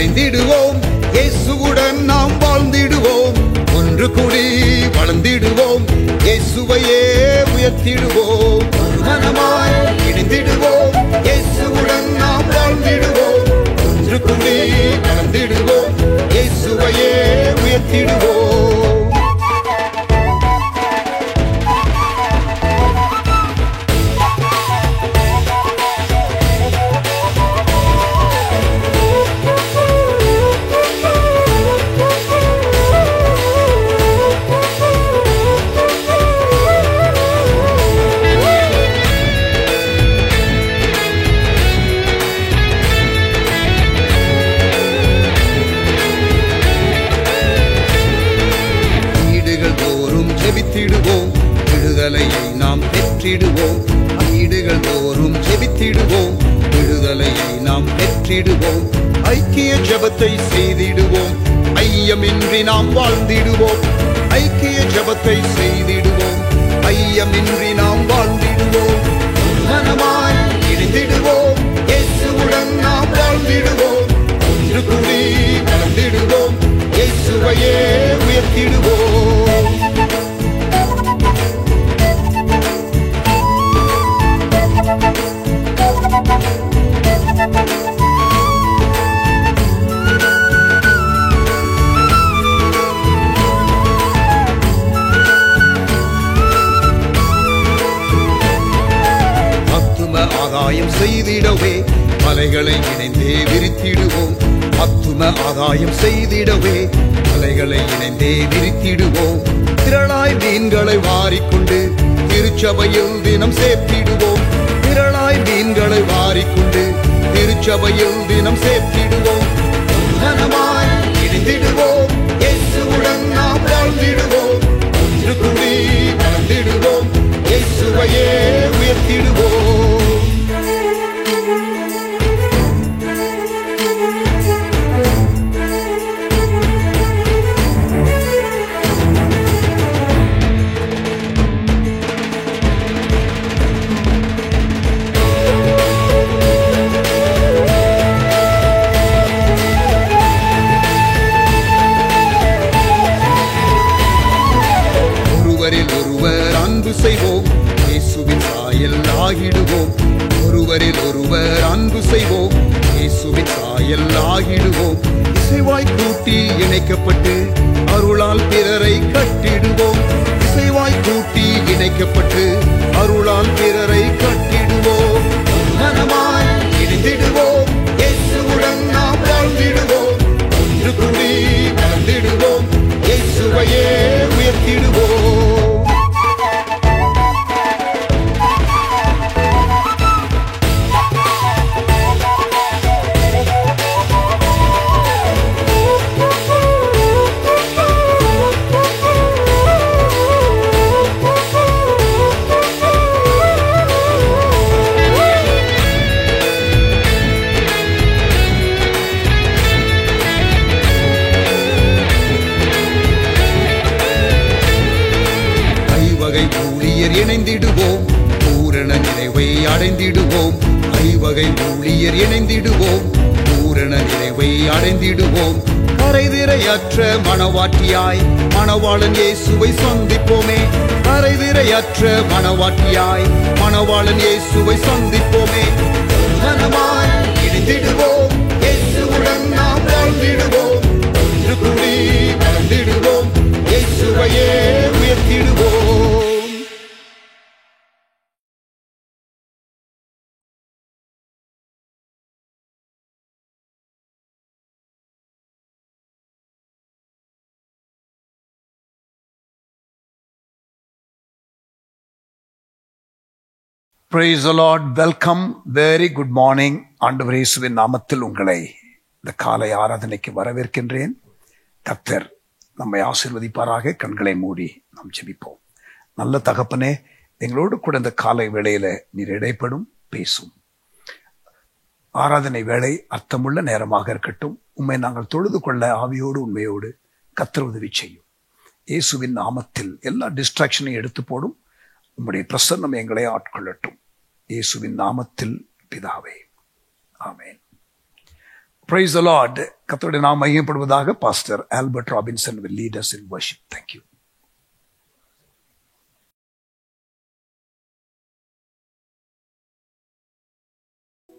இணைந்திடுவோம். இயேசுவுடன் நாம் வாழ்ந்திடுவோம். ஒன்று கூடி வளர்ந்திடுவோம். இயேசுவையே உயர்த்திடுவோம். மனமாய் இணைந்திடுவோம். இயேசுவுடன் நாம் வாழ்ந்திடுவோம். ஒன்று கூடி வளர்ந்திடுவோம். இயேசுவையே உயர்த்திடுவோம். விடுதலையை நாம் பெற்றிடுவோம். வீடுகள் தோறும் ஜெபித்திடுவோம். விடுதலையை நாம் பெற்றிடுவோம். ஐக்கிய ஜெபத்தை செய்திடுவோம். ஐயமின்றி நாம் வாழ்ந்திடுவோம். ஐக்கிய ஜெபத்தை செய்திடுவோம். ஐயமின்றி நாம் வாழ்ந்திடுவோம். மனமாய் இணைந்திடுவோம். இயேசுவுடன் நாம் வாழ்ந்திடுவோம். ஒன்று கூடி வளர்ந்திடுவோம். இயேசுவையே உயர்த்திடுவோம். ஆதாயம் செய்திடவே மலைகளை இணைந்தே விரித்திடுவோம். ஆத்தும ஆதாயம் செய்திடவே மலைகளை இணைந்தே விரித்திடுவோம். திரளாய் மீன்களை வாரிக்கொண்டு திருச்சபையில் தினம் சேர்த்திடுவோம். திரளாய் மீன்களை வாரிக்கொண்டு திருச்சபையில் தினம் சேர்த்திடுவோம். மனமாய் இணைந்திடுவோம். இயேசுவுடன் நாம் வாழ்ந்திடுவோம். ஒன்று கூடி வளர்ந்திடுவோம். இயேசுவையே உயர்த்திடுவோம். ஒருவர் அன்பு செய்வோம். இயேசுவின் சாயல் ஆகிடுவோம். ஒருவரில் ஒருவர் அன்பு செய்வோம். இயேசுவின் சாயல் ஆகிடுவோம். இசைவாய் கூட்டி இணைக்கப்பட்டு அருளால் பிறரை கட்டிடுவோம். இசைவாய் கூட்டி இணைக்கப்பட்டு அருளால் பிறரை கட்டிடுவோம். மனமாய் இணைந்திடுவோம். இயேசுவுடன் நாம் வாழ்ந்திடுவோம். ஒன்று கூடி வளர்ந்திடுவோம். இயேசுவையே உயர்த்திடுவோம். இணைந்திடுவோம். பூரண நிறைவை அடைந்திடுவோம். ஐவகை ஊழியர் இணைந்திடுவோம். பூரண நிறைவை அடைந்திடுவோம். கரைதிரையற்ற மணவாட்டியாய் மணவாளன் இயேசுவை சந்திப்போமே. கரைதிரையற்ற மணவாட்டியாய் மணவாளன் இயேசுவை சந்திப்போமே. மனமாய் இணைந்திடுவோம். இயேசுவுடன் நாம் வாழ்ந்திடுவோம். ஒன்று கூடி வளர்ந்திடுவோம். இயேசுவையே உயர்த்திடுவோம். Praise the Lord. Welcome. Very good morning. ஆண்டவர் இயேசுவின் நாமத்தில் உங்களை இந்த காலை ஆராதனைக்கு வரவேற்கின்றேன். கர்த்தர் நம்மை ஆசீர்வதிப்பாராக. கண்களை மூடி நாம் ஜெபிப்போம். நல்ல தகப்பனே, எங்களோடு கூட இந்த காலை வேளையில நீர் இடைப்படும் பேசும். ஆராதனை வேளை அர்த்தமுள்ள நேரமாக இருக்கட்டும். உம்மை நாங்கள் தொழுது கொள்ள ஆவியோடு உண்மையோடு கர்த்தர் உதவி செய்யும். இயேசுவின் நாமத்தில் எல்லா டிஸ்ட்ராக்ஷனையும் எடுத்து போடும். உம்முடைய பிரசன்னம் எங்களை ஆட்கொள்ளட்டும். இயேசுவின் நாமத்தில் பிதாவே, ஆமென். Praise the Lord. கர்த்தருடைய நாமம் மகிமைப்படுவதாக. Pastor Albert Robinson will lead us in worship. Thank you.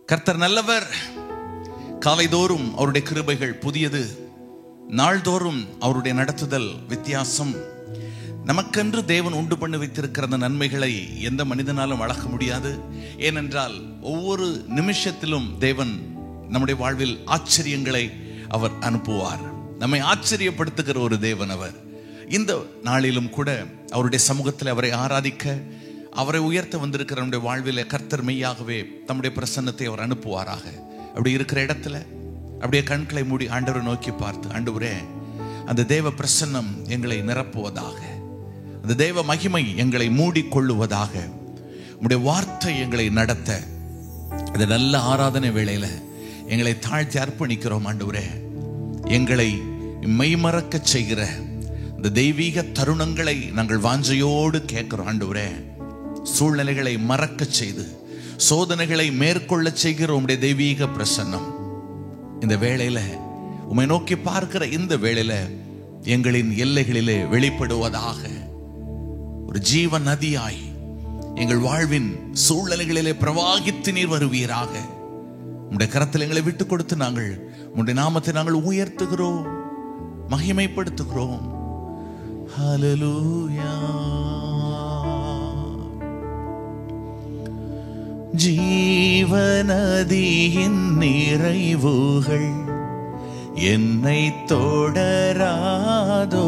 கர்த்தர் நல்லவர். காலைதோறும் அவருடைய கிருபைகள் புதியது. நாள்தோறும் அவருடைய நடத்துதல் வித்தியாசம். நமக்கென்று தேவன் உண்டு பண்ணி வைத்திருக்கிற அந்த நன்மைகளை எந்த மனிதனாலும் அளக்க முடியாது. ஏனென்றால் ஒவ்வொரு நிமிஷத்திலும் தேவன் நம்முடைய வாழ்வில் ஆச்சரியங்களை அவர் அனுப்புவார். நம்மை ஆச்சரியப்படுத்துகிற ஒரு தேவன் அவர். இந்த நாளிலும் கூட அவருடைய சமூகத்தில் அவரை ஆராதிக்க, அவரை உயர்த்த வந்திருக்கிற நம்முடைய வாழ்வில் கர்த்தர் மெய்யாகவே தம்முடைய பிரசன்னத்தை அவர் அனுப்புவாராக. அப்படி இருக்கிற இடத்துல அப்படியே கண்களை மூடி ஆண்டவரை நோக்கி பார்த்து, ஆண்டவரே, அந்த தேவ பிரசன்னம் எங்களை நிரப்புவதாக, அந்த தேவ மகிமை எங்களை மூடிக்கொள்ளுவதாக, உம்முடைய வார்த்தை எங்களை நடத்த, இந்த நல்ல ஆராதனை வேளையில எங்களை தாழ்த்தி அர்ப்பணிக்கிறோம். ஆண்டவரே, எங்களை மெய்மறக்க செய்கிற இந்த தெய்வீக தருணங்களை நாங்கள் வாஞ்சையோடு கேட்கிறோம். ஆண்டவரே, சூழ்நிலைகளை மறக்க செய்து சோதனைகளை மேற்கொள்ள செய்கிற உம்முடைய தெய்வீக பிரசன்னம் இந்த வேளையில, உம்மை நோக்கி பார்க்கிற இந்த வேளையில எங்களின் எல்லைகளிலே வெளிப்படுவதாக. ஒரு ஜீவ நதியாய் எங்கள் வாழ்வின் சூழ்நிலைகளிலே பிரவாகித்து நீர் வருவீராக. உம்முடைய கரத்தில் எங்களை விட்டு கொடுத்து நாங்கள் உம்முடைய நாமத்தை நாங்கள் உயர்த்துகிறோம், மகிமைப்படுத்துகிறோம். ஹல்லேலூயா. ஜீவநதியின் நிறைவுகள் என்னை தொடராதோ,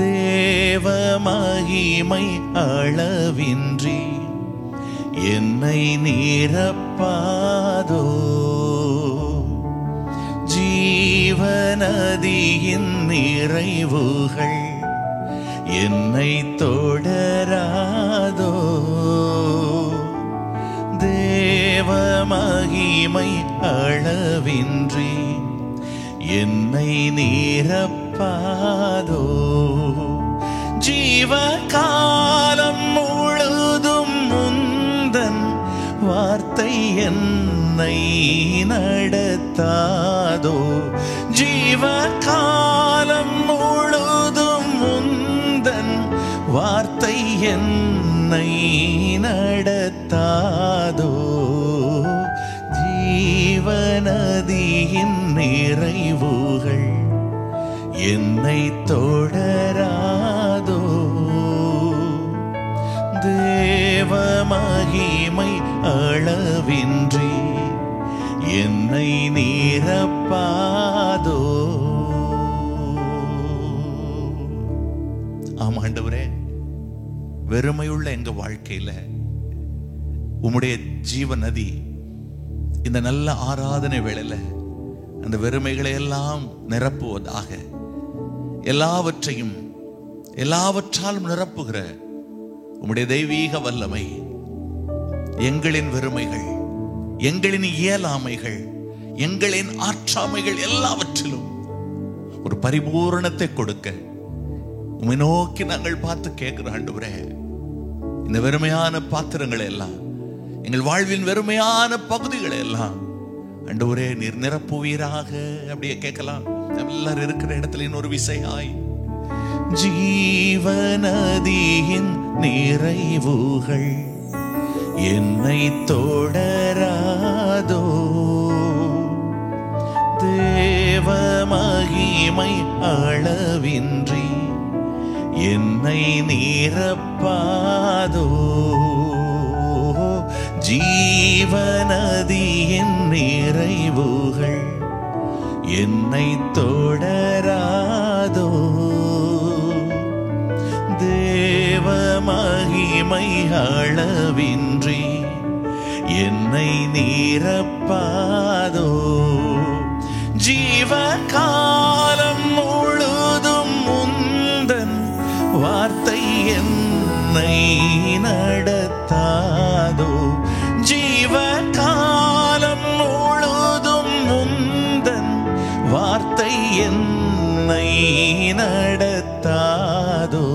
தேவ மகிமை அளவின்றி என்னை நிரப்பாதோ, ஜீவநதியின் நிறைவுகள் என்னை தொடராதோ, தேவ மகிமை அளவின்றி என்னை நிரப்பாதோ, ஜீவகாலம் முழுதும் முந்தன் வார்த்தை என்னை நடத்தாதோ, ஜீவகாலம் முழுதும் முந்தன் வார்த்தை என்னை நடத்தாதோ, ஜீவநதியின் நிறைவுகள் என்னை தொடராதோ, தேவ மகிமை அளவின்றி என்னை நிரப்பாதோ. ஆமா ஆண்டவரே, வெறுமையுள்ள எங்க வாழ்க்கையில உம்முடைய ஜீவ நதி இந்த நல்ல ஆராதனை வேளையில அந்த வெறுமைகளை எல்லாம் நிரப்புவதாக. எல்லாவற்றாலும் நிரப்புகிற உம்முடைய தெய்வீக வல்லமை எங்களின் வெறுமைகள், எங்களின் இயலாமைகள், எங்களின் ஆற்றாமைகள் எல்லாவற்றிலும் ஒரு பரிபூரணத்தை கொடுக்க உம்மை நோக்கி நாங்கள் பார்த்து கேட்கிறோம். ஆண்டவரே, இந்த வெறுமையான பாத்திரங்களை எல்லாம், எங்கள் வாழ்வின் வெறுமையான பகுதிகளை எல்லாம் ஆண்டவரே நீர் நிரப்புவீராக. அப்படியே கேட்கலாம். எல்லாரும் இருக்கிற இடத்துல இன்னொரு விசையாய், ஜீவநதியின் நிறைவுகள் என்னை தொடராதோ, தேவ மகிமை அளவின்றி என்னை நிரப்பாதோ, ஜீவநதியின் நிறைவுகள் என்னை தொடராதோ, தேவ மகிமை அளவின்றி என்னை நிரப்பாதோ, ஜீவகாலம் முழுதும் முந்தன் வார்த்தை என்னை நடத்தாதோ, ஜீவகாலம் முழுதும் முந்தன் வார்த்தை என்னை நடத்தாதோ,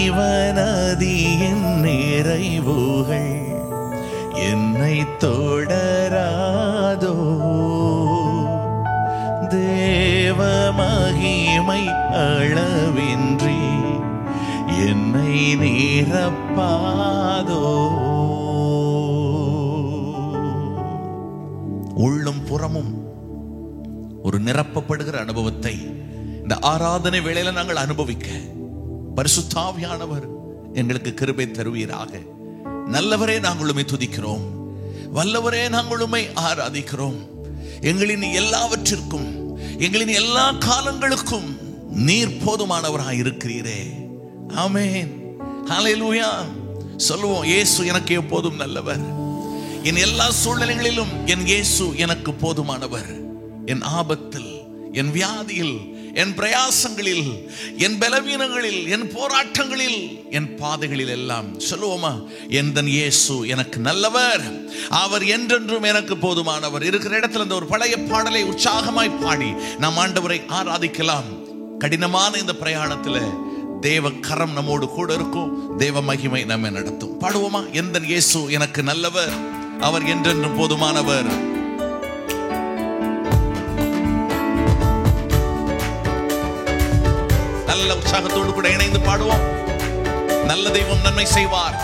ஜீவநதியின் நிறைவுகள் என்னை தொடராதோ தேவ மகிமை அளவின்றி என்னை நிரப்பாதோ. உள்ளும் புறமும் ஒரு நிரப்பப்படுகிற அனுபவத்தை இந்த ஆராதனை வேளையில நாங்கள் அனுபவிக்க பரிசுத்த ஆவியானவர் எங்களுக்கு கிருபை தருவீராக. நல்லவரே, நாங்கள் உம்மை துதிக்கிறோம். வல்லவரே, நாங்கள் உம்மை ஆராதிக்கிறோம். எங்களின் எல்லாவற்றிற்கும், எங்களின் எல்லா காலங்களுக்கும் நீர் போதுமானவராய் இருக்கிறீரே. ஆமென், ஹல்லேலூயா. சொல்லுவோம், இயேசு எனக்கு எப்போதும் நல்லவர். என் எல்லா சூழ்நிலைகளிலும் என் இயேசு எனக்கு போதுமானவர். என் ஆபத்தில், என் வியாதியில், என் பிரயாசங்களில், என் பலவீனங்களில், என் போராட்டங்களில், என் பாதைகளில் எல்லாம் சொல்லுவோமா, எந்தன் இயேசு எனக்கு நல்லவர், அவர் என்றென்றும் எனக்கு போதுமானவர். இருக்கிற இடத்துல இந்த ஒரு பழைய பாடலை உற்சாகமாய் பாடி நாம் ஆண்டவரை ஆராதிக்கலாம். கடினமான இந்த பிரயாணத்தில் தேவ கரம் நம்மோடு கூட இருக்கும். தேவ மகிமை நம்மை நடத்தும். பாடுவோமா, எந்தன் இயேசு எனக்கு நல்லவர், அவர் என்றென்றும் போதுமானவர். நல்ல உற்சாகத்தோடு கூட இணைந்து பாடுவோம். நல்ல தெய்வம் நன்மை செய்வார்.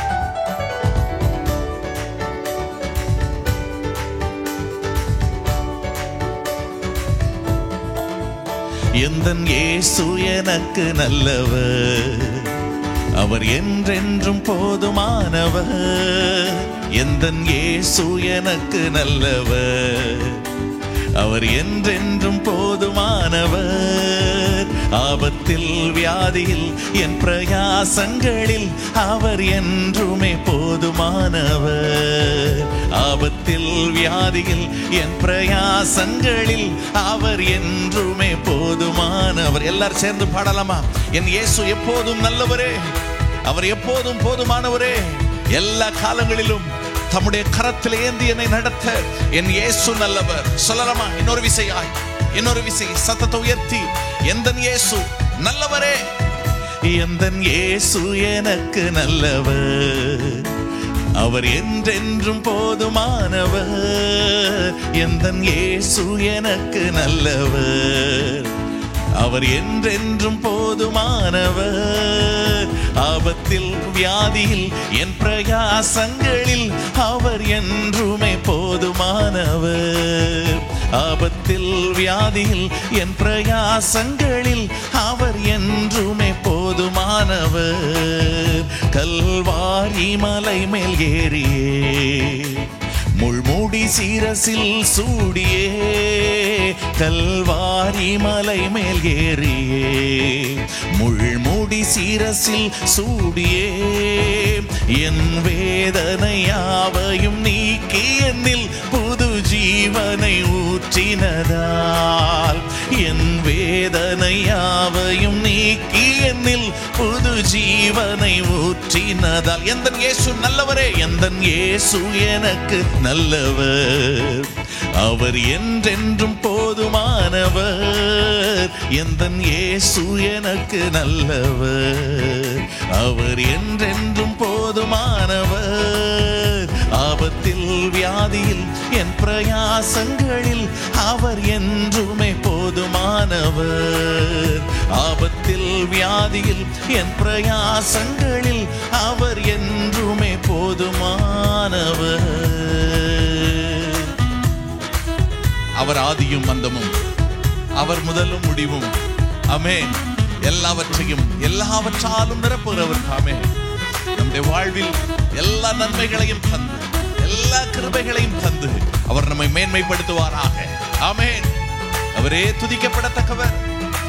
எந்தன் இயேசு எனக்கு நல்லவர், அவர் என்றென்றும் போதுமானவர். எந்தன் இயேசு எனக்கு நல்லவர், அவர் என்றென்றும் போதுமானவர். ஆபத்தில் வியாதியில் என் பிரயாசங்களில் அவர் என்றுமே போதுமானவர். ஆபத்தில் வியாதியில் என் பிரயாசங்களில் அவர் என்றுமே போதுமானவர். எல்லாரும் சேர்ந்து பாடலாமா? என் இயேசு எப்போதும் நல்லவரே, அவர் எப்போதும் போதுமானவரே. எல்லா காலங்களிலும் தம்முடைய கரத்தில் ஏந்தி என்னை நடத்த என் இயேசு நல்லவர். சொல்லலாமா? இன்னொரு விசை சத்தத்தை உயர்த்தி, எந்தன் இயேசு நல்லவரே, எந்தன் இயேசு எனக்கு நல்லவர், அவர் என்றென்றும் போதுமானவர். எந்தன் இயேசு எனக்கு நல்லவர், அவர் என்றென்றும் போதுமானவர். ஆபத்தில் வியாதியில் என் பிரயாசங்களில் அவர் என்றுமே போதுமானவர். ஆபத்தில் வியாதியில் என் பிரயாசங்களில் அவர் என்றுமே போதுமானவர். கல்வாரி மலை மேல் ஏறியே முள்முடி சிரசில் சூடியே, கல்வாரி மலை மேல் ஏறியே முள்முடி சிரசில் சூடியே, என் வேதனையாவையும் நீக்கி என்னில் புது ஜீவனை ஊற்றினதால், என் வேதனையாவையும் நீக்கி என்னில் புது ஜீவனை ஊற்றினதால். எந்தன் இயேசு நல்லவரே, எந்தன் இயேசு எனக்கு நல்லவர், அவர் என்றென்றும் போதுமானவர். எந்தன் இயேசு எனக்கு நல்லவர், அவர் என்றென்றும் போதுமானவர். ஆபத்தில் வியாதியில் என் பிரயாசங்களில் அவர் என்றுமே போதுமானவர். ஆபத்தில் வியாதியில் என் பிரயாசங்களில் அவர் என்றுமே போதுமானவர். அவர் ஆதியும் அந்தமும், அவர் முதலும் முடிவும். ஆமென். எல்லாவற்றையும் எல்லாவற்றாலும் நிரப்புகிறவர். ஆமென். நம்முடைய வாழ்வில் எல்லா நன்மைகளையும் தந்து, எல்லா கிருபைகளையும் தந்து அவர் நம்மை மேன்மைப்படுத்துவாராக. ஆமென். அவரே துதிக்கப்படத்தக்கவர்,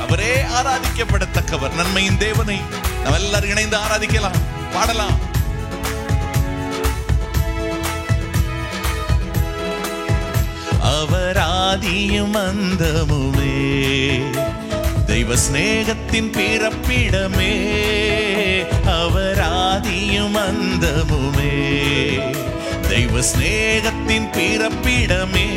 அவரே ஆராதிக்கப்படத்தக்கவர். நன்மையின் தேவனை நாம் எல்லாரும் இணைந்து ஆராதிக்கலாம், பாடலாம். அவர் ஆதியும் அந்தமுமே, தெய்வ ஸ்நேகத்தின் பிறப்பிடமே. அவர் ஆதியும் அந்தமுமே, தெய்வ ஸ்நேகத்தின் பிறப்பிடமே.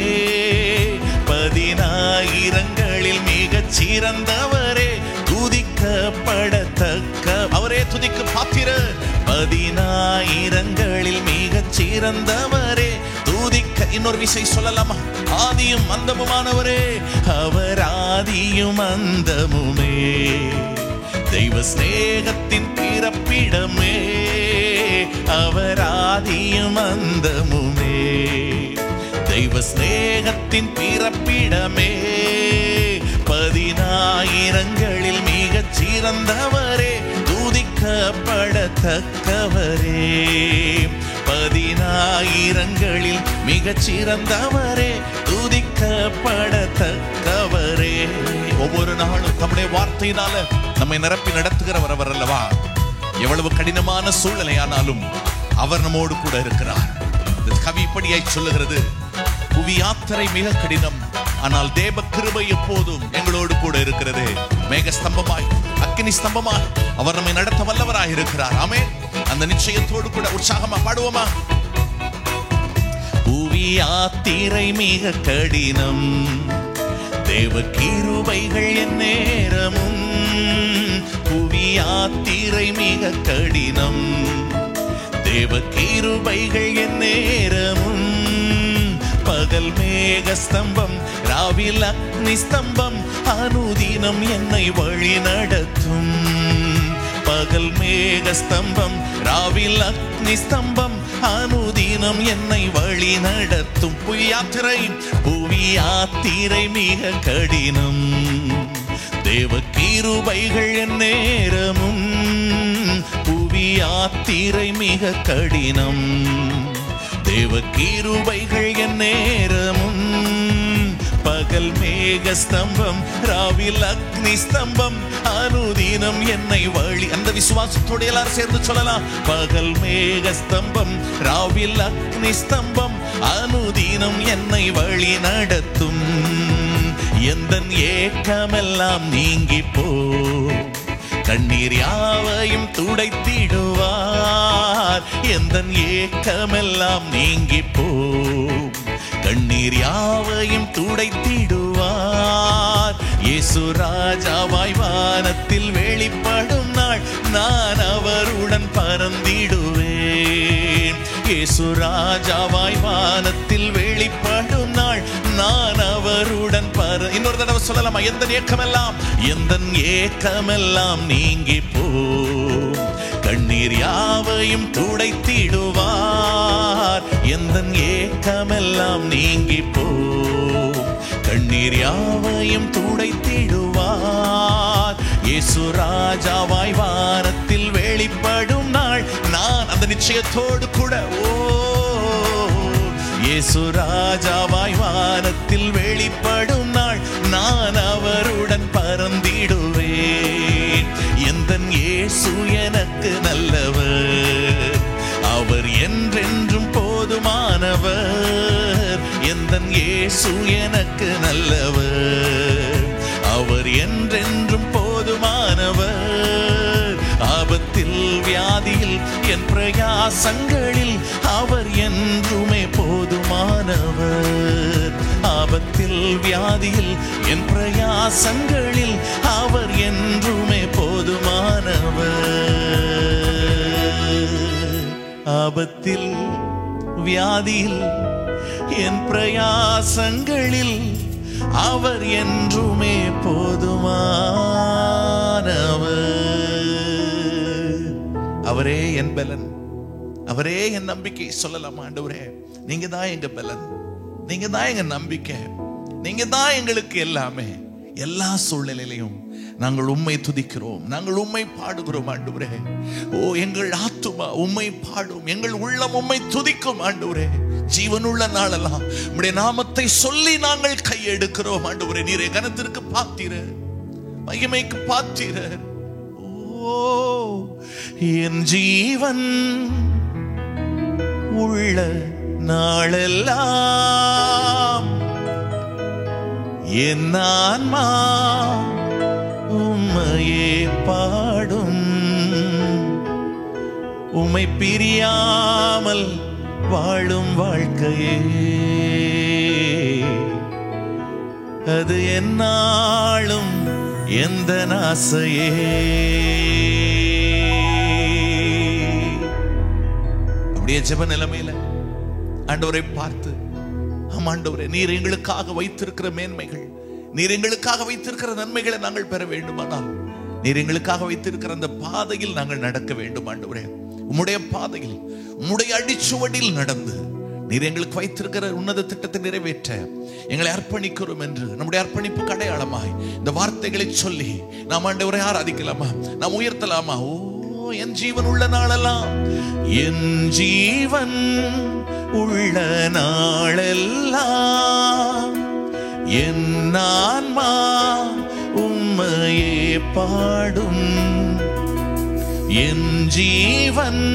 10,000ங்களில் மிகச் சிறந்தவரே, துதிக்கப்படத்தக்க அவரே துதிக்கு பாத்திரர். 10,000ங்களில் மிகச் சிறந்தவரே துதிக்க. இன்னொரு விசை சொல்லலாமா? ஆதியும் அந்தமுமானவரே, அவர் ஆதியும் அந்தமுமே, தெய்வ ஸ்நேகத்தின் பிறப்பிடமே, அவர் ஆதியும் அந்தமுமே, தெய்வ ஸ்நேகத்தின் பிறப்பிடமே, 10,000ங்களில் மிகச் சிறந்தவரே துதிக்கப்படத்தக்கவரே, 10,000ங்களில் மிகச் சிறந்தவரே துதிக்கப்படத்தக்கவரே. ஒவ்வொரு நாளும் நம்முடைய வார்த்தையினால நம்மை நிரப்பி நடத்துகிறவர் அவர் அல்லவா? எவ்வளவு கடினமான சூழ்நிலையானாலும் அவர் நம்மோடு கூட இருக்கிறார். கவி இப்படியாய் சொல்லுகிறது, புவி யாத்திரை மிக கடினம், ஆனால் தேவ கிருபை எப்போதும் எங்களோடு கூட இருக்கிறது. மேக ஸ்தம்பமாய் அக்கினி ஸ்தம்பமாய் அவர் நம்மை நடத்த வல்லவராய் இருக்கிறார். ஆமென். அந்த நிச்சயத்தோடு கூட உற்சாகமா பாடுவோமா? புவி யாத்திரை மிக கடினம், தேவ கிருபைகள் எந்நேரமும். புவி யாத்திரை மிக கடினம், தேவ கிருபைகள் எந்நேரமும். பகல் மேக ஸ்தம்பம், ராவில் அக்னி ஸ்தம்பம், அனுதினம் என்னை வழி நடத்தும். பகல் மேக ஸ்தம்பம், ராவில் அக்னி ஸ்தம்பம், அனுதினம் என்னை வழி நடத்தும். புவி யாத்திரை மிக கடினம், தேவ கிருபைகள் எந்நேரமும். புவி யாத்திரை மிக கடினம், தேவ கிருபைகள் எந்நேரமும். பகல் மேக ஸ்தம்பம், ராவில் அக்னி ஸ்தம்பம், அனுதினம் என்னை வழி. அந்த விசுவாசத்தோடு எல்லாரும் சேர்ந்து சொல்லலாம். பகல் மேக ஸ்தம்பம், ராவில் அக்னி ஸ்தம்பம், அனுதினம் என்னை வழி நடத்தும். எந்தன் ஏக்கமெல்லாம் நீங்கி போ, கண்ணீர் யாவையும் துடைத்திடுவார். எந்தன் ஏக்கமெல்லாம் நீங்கி போ, கண்ணீர் யாவையும் துடைத்திடுவார். இயேசு ராஜாவாய் வானத்தில் வெளிப்படும் நாள், நான் அவருடன் பறந்திடுவேன். இயேசு ராஜாவாய் வானத்தில் வெளிப்படும் நாள், நான் அவருடன் இன்னொரு தடவை சொல்லலாமா? எந்த ஏக்கமெல்லாம், எந்த ஏக்கமெல்லாம் நீங்கி போ, கண்ணீர் யாவையும் துடைத்திடுவார். எந்த ஏக்கமெல்லாம் நீங்கி போ, கண்ணீர் யாவையும் துடைத்திடுவார். இயேசு ராஜாவாய் வானத்தில் வெளிப்படும் நாள், நான் அந்த நிச்சயத்தோடு கூட இயேசு ராஜாவாய் வானத்தில் வெளிப்படும் நாள், நான் அவருடன் பறந்திடுவேன். எந்தன் இயேசு எனக்கு நல்லவர், அவர் என்றென்றும் போதுமானவர். எந்தன் இயேசு எனக்கு நல்லவர், அவர் என்றென்றும் போதுமானவர். ஆபத்தில் வியாதியில் என் பிரயாசங்களில் அவர் என்றுமே போதுமானவர். ஆபத்தில் வியாதியில் என் பிரயாசங்களில் அவர் என்றுமே போதுமானவர். ஆபத்தில் வியாதியில் என் பிரயாசங்களில் அவர் என்றுமே போதுமானவர். அவரே என் பலன், அவரே என் நம்பிக்கை. சொல்லலாமா? ஆண்டவரே, நீங்க தான் எங்க பலன், நீங்க தான் எங்க நம்பிக்கை, நீங்க தான் எங்களுக்கு எல்லாமே. எல்லா சூழ்நிலையிலையும் நாங்கள் உம்மை துதிக்கிறோம், நாங்கள் உம்மை பாடுகிறோம் ஆண்டவரே. ஓ, எங்கள் ஆத்துமா உம்மை பாடும், எங்கள் உள்ளம் உம்மை துதிக்கும் ஆண்டவரே. ஜீவனுள்ள நாளெல்லாம் உம்முடைய நாமத்தை சொல்லி நாங்கள் கையெடுக்கிறோம் ஆண்டவரே. நீரே கனத்திற்கு பாத்திரர், மகிமைக்கு பாத்திரர். ஓ, என் ஜீவன் உள்ள நாளெல்லாம் என் ஆன்மா உம்மையே பாடும். உம்மை பிரியாமல் வாழும் வாழ்க்கையே அது என்னாலும் எந்த ஆசையே. நம்முடைய ஜெப நிலைமையில ஆண்டவரை பார்த்து, ஆண்டவரே, நீர் எங்களுக்காக வைத்திருக்கிற மேன்மைகள், நீர் எங்களுக்காக வைத்திருக்கிற நன்மைகளை நாங்கள் பெற வேண்டுமானால் நீர் எங்களுக்காக வைத்திருக்கிற அந்த பாதையில் நாங்கள் நடக்க வேண்டும். ஆண்டவரே, உம்முடைய பாதையில், உம்முடைய அடிச்சுவடியில் நடந்து நீர் எங்களுக்கு வைத்திருக்கிற உன்னத திட்டத்தை நிறைவேற்ற எங்களை அர்ப்பணிக்கிறோம் என்று நம்முடைய அர்ப்பணிப்பு அடையாளமாய் இந்த வார்த்தைகளை சொல்லி நாம் ஆண்டவரை ஆராதிக்கலாமா? நாம் உயர்த்தலாமா? ஓ, என் ஜீவன் உள்ள நாளெல்லாம், என் ஜீவன் உள்ள நாளெல்லாம் என் ஆன்மா உம்மையே பாடும். என் ஜீவன்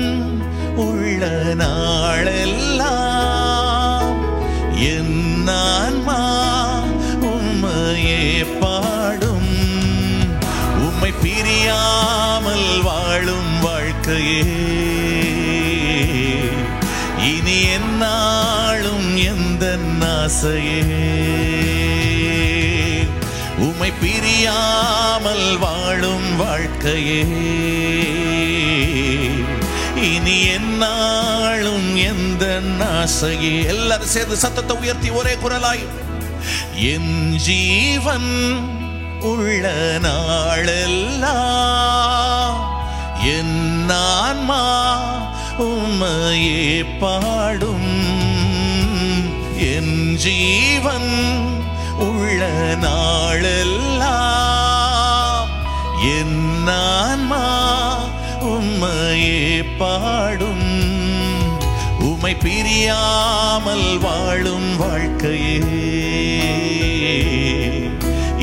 உள்ள நாளெல்லாம் என் ஆன்மா உம்மையே பாடும். உம்மை பிரியாமல் வாழும் வாழ்க்கையே இனி எந்நாளும் எந்த ஆசையே. உம்மை பிரியாமல் வாழும் வாழ்க்கையே இனி எந்நாளும் எந்த ஆசையே. எல்லாரும் சேர்ந்து சத்தத்தை உயர்த்தி ஒரே குரலாய், என் ஜீவன் உள்ள நாளெல்லாம் என் ஆன்மா உம்மையே பாடும். என் ஜீவன் உள்ள நாளெல்லாம் என் ஆன்மா உம்மையே பாடும். உம்மை பிரியாமல் வாழும் வாழ்க்கையே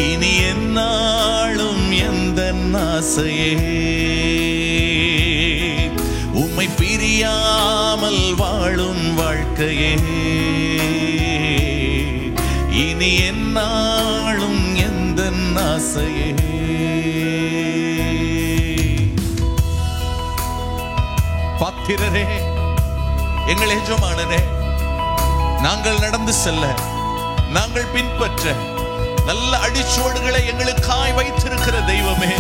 இனி எந்நாளும் எந்த ஆசையே. உம்மை பிரியாமல் வாழும் வாழ்க்கையே இனி எந்நாளும் எந்த ஆசையே. பாத்திரரே, எங்கள் எஜமானனே, நாங்கள் நடந்து செல்ல, நாங்கள் பின்பற்ற நல்ல அடிச்சுவடுகளை எங்களுக்காய் வைத்திருக்கிற தெய்வமே,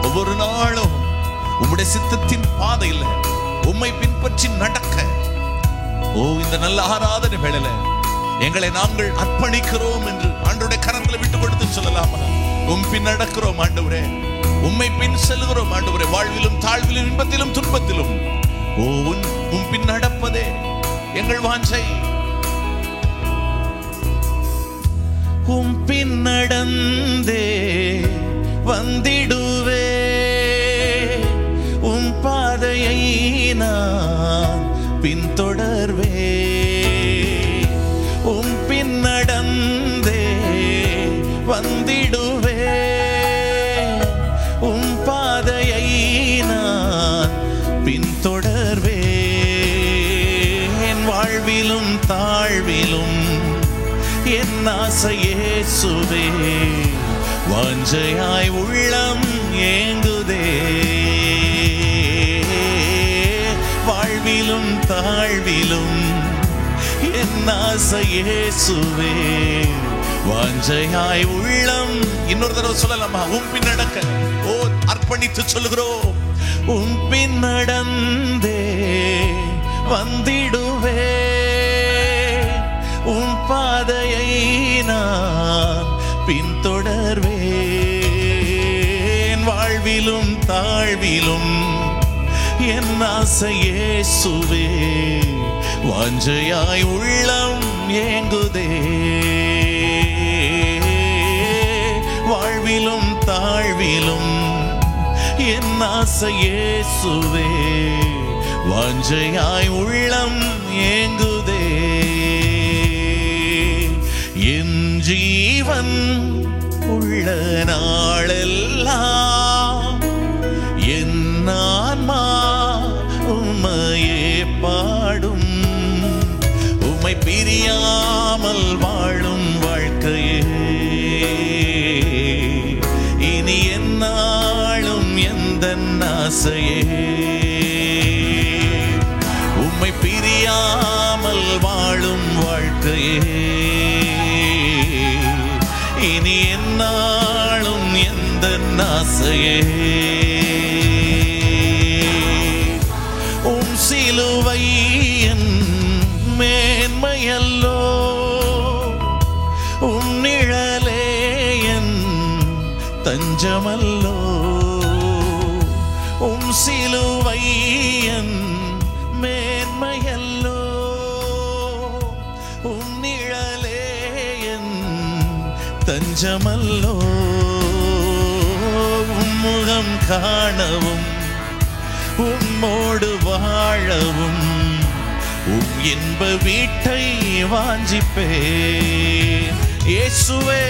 ஒவ்வொரு நாளும் உம்முடைய சித்தத்தின் பாதையில் உம்மை பின்பற்றி நடக்க, ஓ, இந்த நல்ல ஆராதனை வேளையில எங்களை நாங்கள் அர்ப்பணிக்கிறோம் என்று ஆண்டவருடைய கரங்களை விட்டு கொடுத்து சொல்லலாமா? உம் பின் நடக்கிறோம் ஆண்டவரே, உம்மை பின் செல்கிறோம் ஆண்டவரே, வாழ்விலும் தாழ்விலும் இன்பத்திலும் துன்பத்திலும் ஓ உம் பின் நடப்பதே எங்கள் வாஞ்சை. உம் பின் நடந்தே வந்திடுவே, உம் பாதையை நான் பின்தொடர்வே. உம் பின் நடந்தே வந்திடுவே, உம் பாதையை நான் பின்தொடர்வே. என் வாழ்விலும் தாழ்விலும் என் ஆசை இயேசுவே, வாஞ்சையாய் உள்ளம் ஏங்குதே. வாழ்விலும் தாழ்விலும் என் ஆசை இயேசுவே, வாஞ்சையாய் உள்ளம். இன்னொரு தடவை சொல்லலாமா? உம் பின் நடக்க, ஓ, அர்ப்பணித்து சொல்லுகிறோம். உம் பின் நடந்தே வந்திடுவே, உம் பாதையை நான் பின்தொடர்வேன். வாழ்விலும் தாழ்விலும் என் ஆசை இயேசுவே, வாஞ்சையாய் உள்ளம் ஏங்குதே. வாழ்விலும் தாழ்விலும் என் ஆசை இயேசுவே, வாஞ்சையாய் உள்ளம் ஏங்குதே. என் ஜீவன் உள்ள நாளெல்லாம் என் ஆன்மா உம்மையே பாடும். உம்மை பிரியாமல் வாழும் வாழ்க்கையே இனி எந்நாளும் எந்த ஆசையே. உம்மை பிரியாமல் வாழும் வாழ்க்கையே இனி எந்நாளும் எந்த ஆசையே. உம் சிலுவை தஞ்சமல்லோ, உம் சிலுவை என் மேன்மையல்லோ, உம் நிழலே என் தஞ்சமல்லோ, உம்முகம் காணவும் உம்மோடு வாழவும் உம் இன்ப வீட்டை வாஞ்சிப்பேன். இயேசுவே,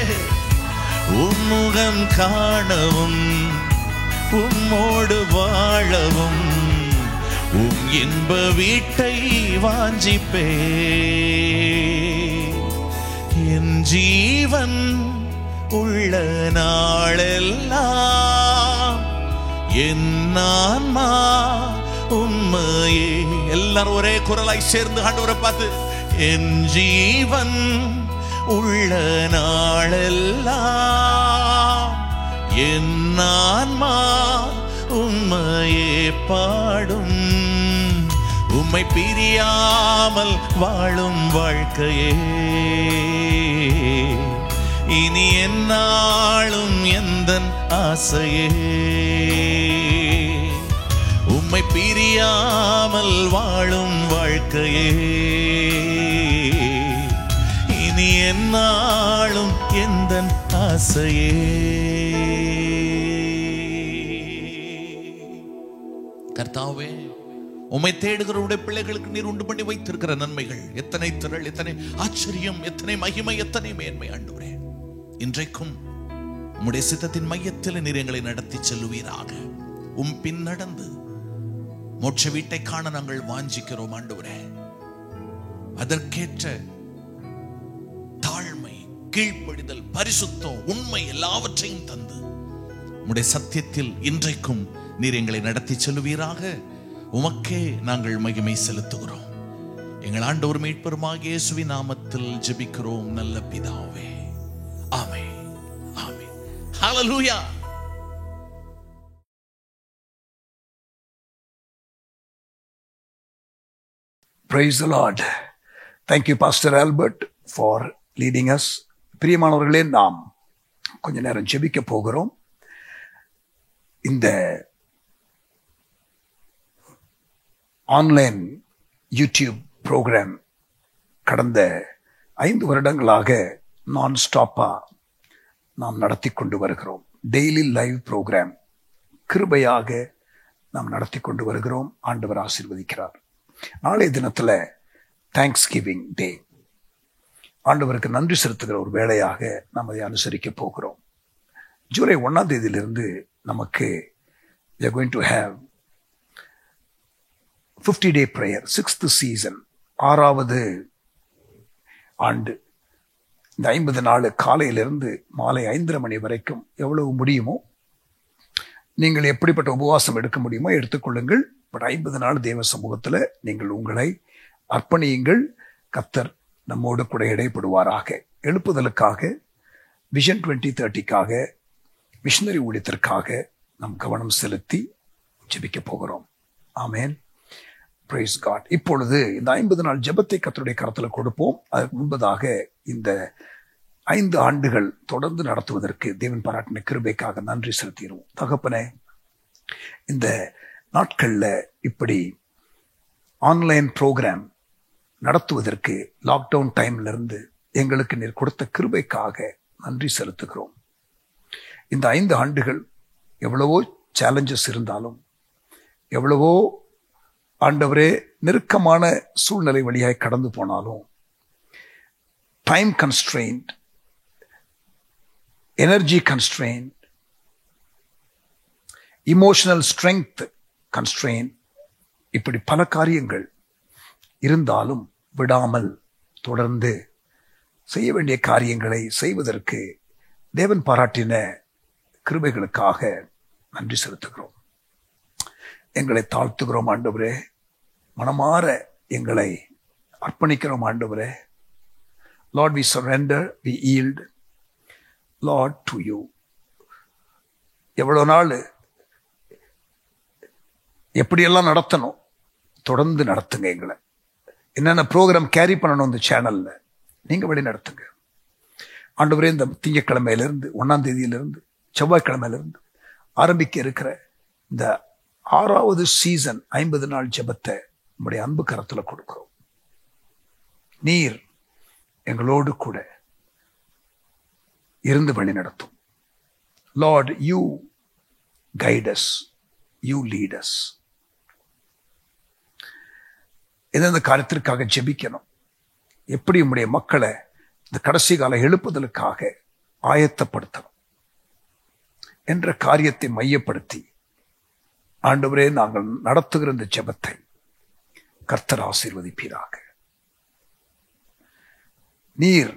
உம்முகம் காணவும் உம்மோடு வாழவும் உம் இன்ப வீட்டை வாஞ்சிப்பேன். என் ஜீவன் உள்ள நாளெல்லாம் என் ஆன்மா உம்மையே. எல்லாரும் ஒரே குரலாய் சேர்ந்து ஆண்டவரை பார்த்து, என் ஜீவன் உள்ள நாளெல்லாம் என் ஆன்மா உம்மையே பாடும். உம்மை பிரியாமல் வாழும் வாழ்க்கையே இனி எந்நாளும் எந்தன் ஆசையே. உம்மை பிரியாமல் வாழும் வாழ்க்கையே இனி எந்நாளும் எந்தன் ஆசையே. கர்த்தாவே, உம்மை தேடுகிற உடைய பிள்ளைகளுக்கு நீர் உண்டு பண்ணி வைத்திருக்கிற நன்மைகள் எத்தனை திரள், எத்தனை ஆச்சரியம், எத்தனை மகிமை, எத்தனை மேன்மை ஆண்டவரே. இன்றைக்கும் உம்முடைய சித்தத்தின் மையத்தில் நீர் எங்களை நடத்தி செல்லுவீராக. உம் பின் நடந்து மோட்ச வீட்டை காண நாங்கள் வாஞ்சிக்கிறோம் ஆண்டவரே. அதற்கேற்ற தாழ்மை, கீழ்ப்படிதல், பரிசுத்தம், உண்மை எல்லாவற்றையும் தந்து உம்முடைய சத்தியத்தில் இன்றைக்கும் நீர் எங்களை நடத்தி செல்லுவீராக. உமக்கே நாங்கள் மகிமை செலுத்துகிறோம். எங்கள் ஆண்டவர் மீட்பெருமாகிய இயேசுவின் நாமத்தில் ஜெபிக்கிறோம் நல்ல பிதாவே. ஆமென், ஆமென். ஹல்லேலூயா. Praise the Lord. Thank you, Pastor Albert, for leading us. பிரியமானவர்களே, நாம் கொஞ்ச நேரம் ஜெபிக்க போகிறோம். இந்த ஆன்லைன் யூடியூப் ப்ரோக்ராம் கடந்த 5 வருடங்களாக நான் ஸ்டாப்பா நாம் நடத்தி கொண்டு வருகிறோம். டெய்லி லைவ் ப்ரோக்ராம் கிருபையாக நாம் நடத்தி கொண்டு வருகிறோம். ஆண்டவர் ஆசீர்வதிக்கிறார். நாளைய தினத்தில் தேங்க்ஸ் கிவிங் டே, ஆண்டவருக்கு நன்றி செலுத்துகிற ஒரு வேளையாக நாம் அதை அனுசரிக்க போகிறோம். ஜூலை 1ஆம் தேதியிலிருந்து நமக்கு we are going to have 50-day prayer, 6th season, 6வது ஆண்டு. இந்த 50 நாள் காலையிலிருந்து மாலை 5:30 மணி வரைக்கும் எவ்வளவு முடியுமோ, நீங்கள் எப்படிப்பட்ட உபவாசம் எடுக்க முடியுமோ எடுத்துக்கொள்ளுங்கள். பட் 50 நாள் தேவ சமூகத்தில் நீங்கள் உங்களை அர்ப்பணியுங்கள். கர்த்தர் நம்மோடு கூட இடைப்படுவாராக. எழுப்புதலுக்காக, விஷன் 2030க்காக, மிஷனரி ஊழியத்திற்காக நாம் கவனம் செலுத்தி ஜெபிக்க போகிறோம். ஆமென். Praise God. இப்பொழுது இந்த 50 நாள் ஜெபத்தை கர்த்தருடைய கரத்தில் கொடுப்போம். அதற்கு முன்பதாக இந்த 5 ஆண்டுகள் தொடர்ந்து நடத்துவதற்கு தேவன் பாராட்டின கிருபைக்காக நன்றி செலுத்திடுவோம். தகப்பனே, இந்த நாட்களில் இப்படி ஆன்லைன் ப்ரோக்ராம் நடத்துவதற்கு லாக்டவுன் டைம்ல இருந்து எங்களுக்கு நீர் கொடுத்த கிருபைக்காக நன்றி செலுத்துகிறோம். இந்த 5 ஆண்டுகள் எவ்வளவோ சேலஞ்சஸ் இருந்தாலும், எவ்வளவோ ஆண்டவரே நெருக்கமான சூழ்நிலை வழியாய் கடந்து போனாலும், time constraint, energy constraint, emotional strength constraint, இப்படி பல காரியங்கள் இருந்தாலும் விடாமல் தொடர்ந்து செய்ய வேண்டிய காரியங்களை செய்வதற்கு தேவன் பாராட்டின கிருபைகளுக்காக நன்றி செலுத்துகிறோம். எங்களை தாழ்த்துகிறோம் ஆண்டவரே. மனமாற எங்களை அர்ப்பணிக்கிறோம் ஆண்டவரே. Lord, we surrender, we yield, Lord, to you. எவ்வளோ நாள் எப்படியெல்லாம் நடத்தணும், தொடர்ந்து நடத்துங்க. எங்களை என்னென்ன ப்ரோக்ராம் கேரி பண்ணணும் இந்த சேனலில் நீங்கள் வழி நடத்துங்க ஆண்டவரே. இந்த திங்கட்கிழமையிலிருந்து 1ஆம் தேதியிலிருந்து செவ்வாய்க்கிழமையிலிருந்து ஆரம்பிக்க இருக்கிற இந்த 6வது சீசன் 50 நாள் ஜெபத்தை நம்முடைய அன்பு கரத்துல கொடுக்கிறோம். நீர் எங்களோடு கூட இருந்து வழி நடத்தும். Lord, you guide us, you lead us. எந்தெந்த காரியத்திற்காக ஜெபிக்கணும், எப்படி நம்முடைய மக்களை இந்த கடைசி கால எழுப்புதலுக்காக ஆயத்தப்படுத்தணும் என்ற காரியத்தை மையப்படுத்தி ஆண்டவரே நாங்கள் நடத்துகிற இந்த ஜெபத்தை கர்த்தர் ஆசீர்வதிப்பீராக. நீர்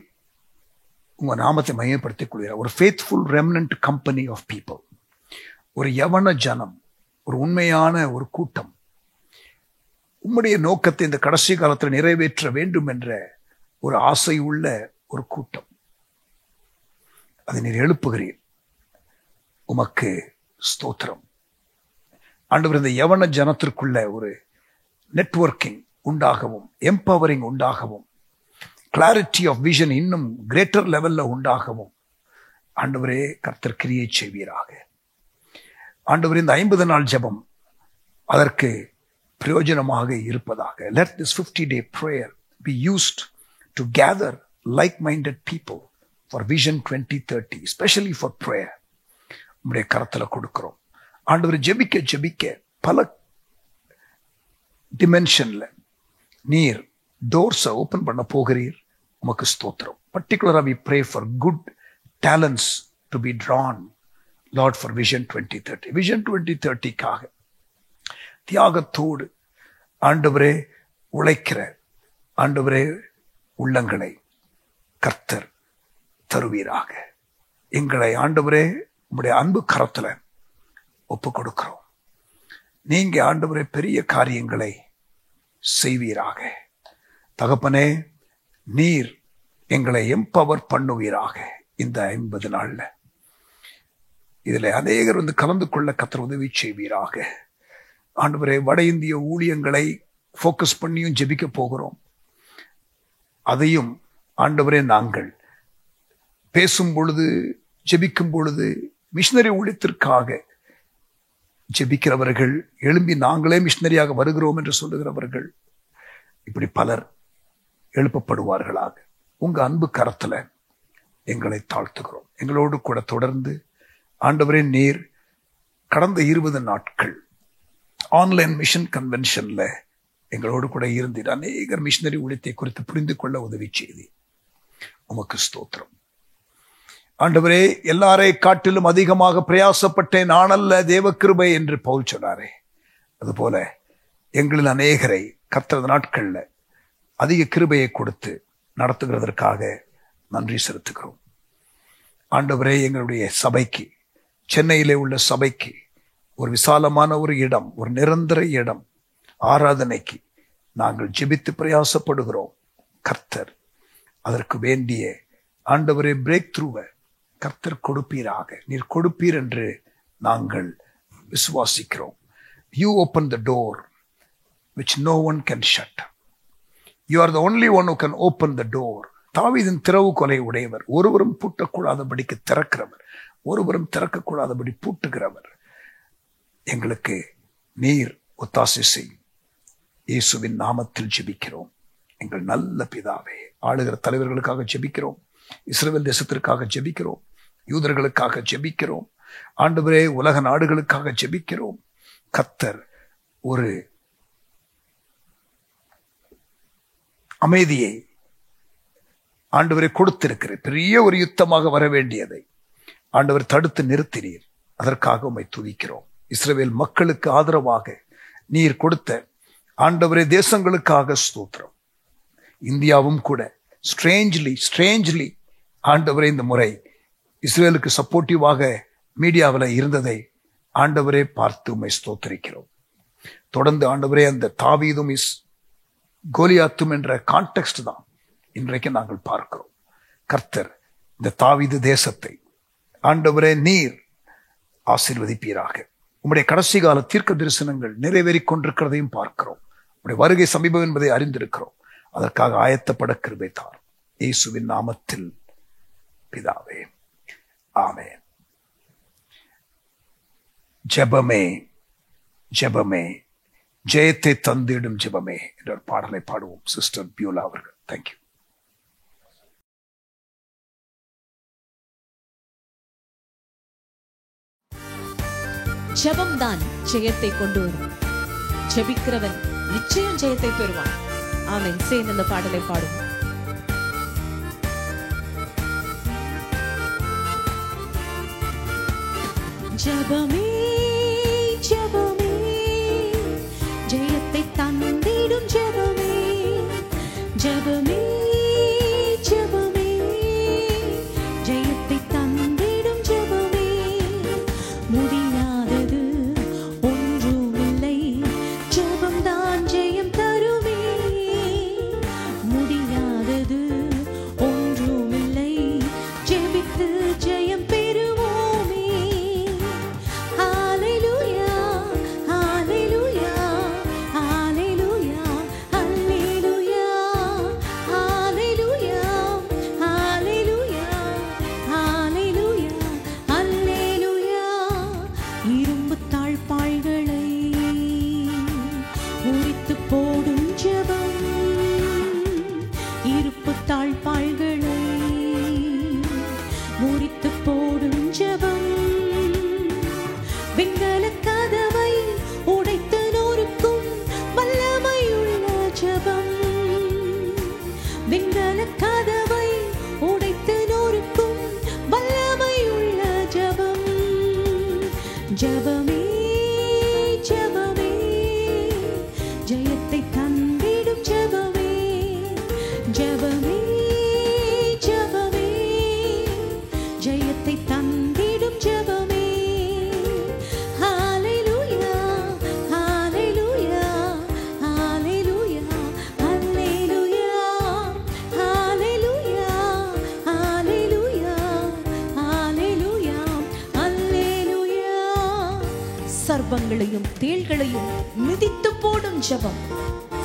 உங்க நாமத்தை மையப்படுத்திக் கொள்கிறார். ஒரு faithful remnant company of people, ஒரு யவன ஜனம், ஒரு உண்மையான ஒரு கூட்டம் உம்முடைய நோக்கத்தை இந்த கடைசி காலத்தில் நிறைவேற்ற வேண்டும் என்ற ஒரு ஆசை உள்ள ஒரு கூட்டம். அதை நீர் எழுப்புகிறீர். உமக்கு ஸ்தோத்திரம். ஆண்டவர், இந்த யவன ஜனத்திற்குள்ள ஒரு நெட்வொர்க்கிங் உண்டாகவும், எம்பவரிங் உண்டாகவும், கிளாரிட்டி ஆஃப் விஷன் இன்னும் கிரேட்டர் லெவல்ல உண்டாகவும் ஆண்டவரே கர்த்தர் கிரியை செய்வீராக. ஆண்டவரே, இந்த 50 நாள் ஜெபம் அதற்கு பிரயோஜனமாக இருப்பதாக. Let this 50-day prayer be used to gather like-minded people for Vision 2030, especially for prayer. உம்முடைய கரத்துல கொடுக்கிறோம். ஆண்டவர், ஜெபிக்க ஜெபிக்க பல டிமென்ஷன்ல நீர் டோர்ஸை ஓபன் பண்ண போகிறீர். உமக்கு ஸ்தோத்திரம். Particularly we pray for good talents to be drawn, Lord, for Vision 2030. Vision 2030க்காக தியாகத்தோடு ஆண்டவரே உழைக்கிற ஆண்டவரே உள்ளங்களை கர்த்தர் தருவீராக. எங்களை ஆண்டவரே உம்முடைய அன்பு கரத்துல ஒப்பு கொடுக்கிறோம். நீங்க ஆண்டவரே பெரிய காரியங்களை செய்வீராக. தகப்பனே, நீர் எங்களை எம்பவர் பண்ணுவீராக. இந்த 50 நாள்ல இதுல அநேகர் கலந்து கொள்ள கர்த்தர் உதவி செய்வீராக. ஆண்டவரே, வட இந்திய ஊழியங்களை போக்கஸ் பண்ணியும் ஜெபிக்க போகிறோம். அதையும் ஆண்டவரே நாங்கள் பேசும் பொழுது, ஜெபிக்கும் பொழுது, மிஷனரி ஊழியத்திற்காக ஜெபிக்கிறவர்கள், எழும்பி நாங்களே மிஷனரியாக வருகிறோம் என்று சொல்லுகிறவர்கள், இப்படி பலர் எழுப்பப்படுவார்களாக. உங்க அன்பு கரத்துல எங்களை தாழ்த்துகிறோம். எங்களோடு கூட தொடர்ந்து ஆண்டவரே, நீர் கடந்த 20 நாட்கள் ஆன்லைன் மிஷன் கன்வென்ஷன்ல எங்களோடு கூட இருந்தீர். அநேகர் மிஷனரி ஊழியத்தை குறித்து புரிந்து கொள்ள உதவி செய்தி. உமக்கு ஸ்தோத்திரம். ஆண்டவரே, எல்லாரை காட்டிலும் அதிகமாக பிரயாசப்பட்டேன், நான் அல்ல, தேவ கிருபை என்று பவுல் சொன்னாரே, அதுபோல எங்களில் அநேகரை கர்த்தர் நாட்கள்ல அதிக கிருபையை கொடுத்து நடத்துகிறதற்காக நன்றி செலுத்துகிறோம். ஆண்டவரே, எங்களுடைய சபைக்கு, சென்னையிலே உள்ள சபைக்கு ஒரு விசாலமான ஒரு இடம், ஒரு நிரந்தர இடம், ஆராதனைக்கு நாங்கள் ஜெபித்து பிரயாசப்படுகிறோம். கர்த்தர் அதற்கு வேண்டிய ஆண்டவரே பிரேக் த்ரூவை கர்த்தர் கொடுப்பீராக. நீர் கொடுப்பீர் என்று நாங்கள் விசுவாசிக்கிறோம். You open the door which no one can shut. You are the only one who can open the door. தாவீதின் திறவுகோலை உடையவர், ஒருவரும் பூட்டக்கூடாதபடிக்கு திறக்கிறவர், ஒருவரும் திறக்கக்கூடாதபடி பூட்டுகிறவர். எங்களுக்கு நீர் ஒத்தாசை செய்யும். இயேசுவின் நாமத்தில் ஜெபிக்கிறோம் எங்கள் நல்ல பிதாவே. ஆளுகிற தலைவர்களுக்காக ஜெபிக்கிறோம். இஸ்ரவேல் தேசத்திற்காக ஜெபிக்கிறோம். யூதர்களுக்காக ஜெபிக்கிறோம். ஆண்டவரே, உலக நாடுகளுக்காக ஜெபிக்கிறோம். கர்த்தர் ஒரு அமைதியை ஆண்டவரை கொடுத்திருக்கிற பெரிய ஒரு யுத்தமாக வர வேண்டியதை ஆண்டவர் தடுத்து நிறுத்தினீர். அதற்காக உம்மை துதிக்கிறோம். இஸ்ரவேல் மக்களுக்கு ஆதரவாக நீர் கொடுத்த ஆண்டவரே தேசங்களுக்காக ஸ்தோத்திரம். இந்தியாவும் கூட ஸ்ட்ரேஞ்ச்லி ஆண்டவரே இந்த முறை இஸ்ரேலுக்கு சப்போர்ட்டிவாக மீடியாவில் இருந்ததை ஆண்டவரே பார்த்து உம்மை ஸ்தோத்திரிக்கிறோம். தொடர்ந்து ஆண்டவரே, அந்த தாவீதும் கோலியாத்தும் என்ற கான்டெக்ஸ்ட் தான் இன்றைக்கு நாங்கள் பார்க்கிறோம். கர்த்தர் இந்த தாவீது தேசத்தை ஆண்டவரே நீர் ஆசீர்வதிப்பீராக. உம்முடைய கடைசி கால தீர்க்க தரிசனங்கள் நிறைவேறிக் கொண்டிருக்கிறதையும் பார்க்கிறோம். உம்முடைய வருகை சமீபம் என்பதை அறிந்திருக்கிறோம். அதற்காக ஆயத்தப்பட கிருபை தாரும். இயேசுவின் நாமத்தில் பிதாவே, ஆமென். ஜெபமே ஜெபமே ஜெயத்தை தந்திடும் ஜெபமே என்ற ஒரு பாடலை பாடுவோம். சிஸ்டர் பியூலா அவர்கள். தேங்க்யூ. ஜெபம்தான் ஜெயத்தை கொண்டு வரும். ஜெபிக்கிறவன் நிச்சயம் ஜெயத்தை பெறுவான். ஆமென். சேர்ந்து இந்த பாடலை பாடுவோம். ஜெபமே ஜெபமே ஜெயத்தை தந்திடும் ஜெபமே, ஜெபமே ஜெபமே ஜெயத்தை தந்திடும் ஜெபமே, முடியாதது ஒன்றுமில்லை ஜெபம்தான் ஜெயம் தருமே, முடியாதது ஒன்றுமில்லை ஜெபித்து ஜெயம் பெறுவோமே. ஹalleluya ஹalleluya ஹalleluya ஹalleluya ஹalleluya ஹalleluya ஹalleluya ஹalleluya. இரும்பு தாழ்பாள்களை உரித்து போடும் ஜெபம், இருப்பு தாழ்பாள்களை முறித்து போடும் ஜெபம், வெங்கல கதவை உடைத்து நொறுக்கும் வல்லமையுள்ள ஜெபம், வெங்கல கதவை உடைத்து நொறுக்கும் வல்லமையுள்ள ஜெபம், ஜெபமே ஜெபமே ஜெயத்தை தந்திடும் ஜெபமே, ஜெபமே ஜெபமே ஜெயத்தை தந்திடும் ஜெபமே. ஹalleluya ஹalleluya ஹalleluya ஹalleluya ஹalleluya ஹalleluya ஹalleluya ஹalleluya. சர்ப்பங்களையும் தேள்களையும் மிதித்து போடும் ஜெபம்,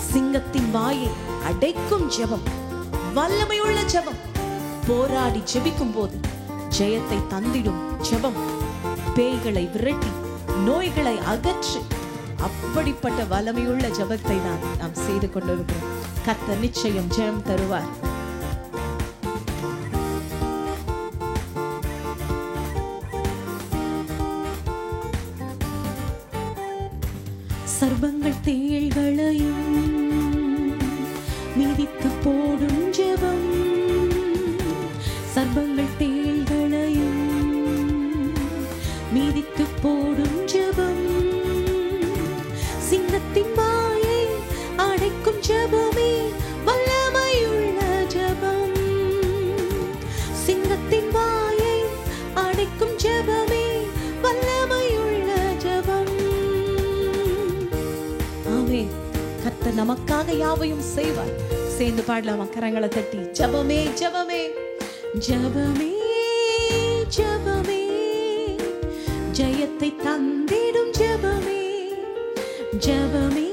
சிங்கத்தின் வாயை அடைக்கும் ஜெபம், வல்லமையுள்ள ஜெபம், போராடி ஜெபிக்கும் போது ஜெயத்தை தந்திடும் ஜெபம், பேய்களை விரட்டி நோய்களை அகற்றி, அப்படிப்பட்ட வல்லமையுள்ள ஜெபத்தை தான் நாம் செய்து கொண்டிருக்கிறோம். கர்த்தர் நிச்சயம் ஜெயம் தருவார். சர்ப்பங்கள் தேள்களையும் மிதித்து போடும் ஜெபம், சர்ப்பங்கள் தேள்களையும் மிதித்து போடும் ஜெபம், சிங்கத்தின் வாயை அடைக்கும் ஜெபமே, வல்லமையுள்ள ஜெபம், சிங்கத்தின் வாயை அடைக்கும் ஜெபமே, வல்லமையுள்ள ஜெபம். ஆமென். கர்த்தர் நமக்காக யாவையும் செய்வார். சேர்ந்து பாடலாமா? கரங்களை தட்டி. ஜெபமே ஜெபமே ஜெபமே ஜெபமே ஜெயத்தை தந்திடும் ஜெபமே, ஜெபமே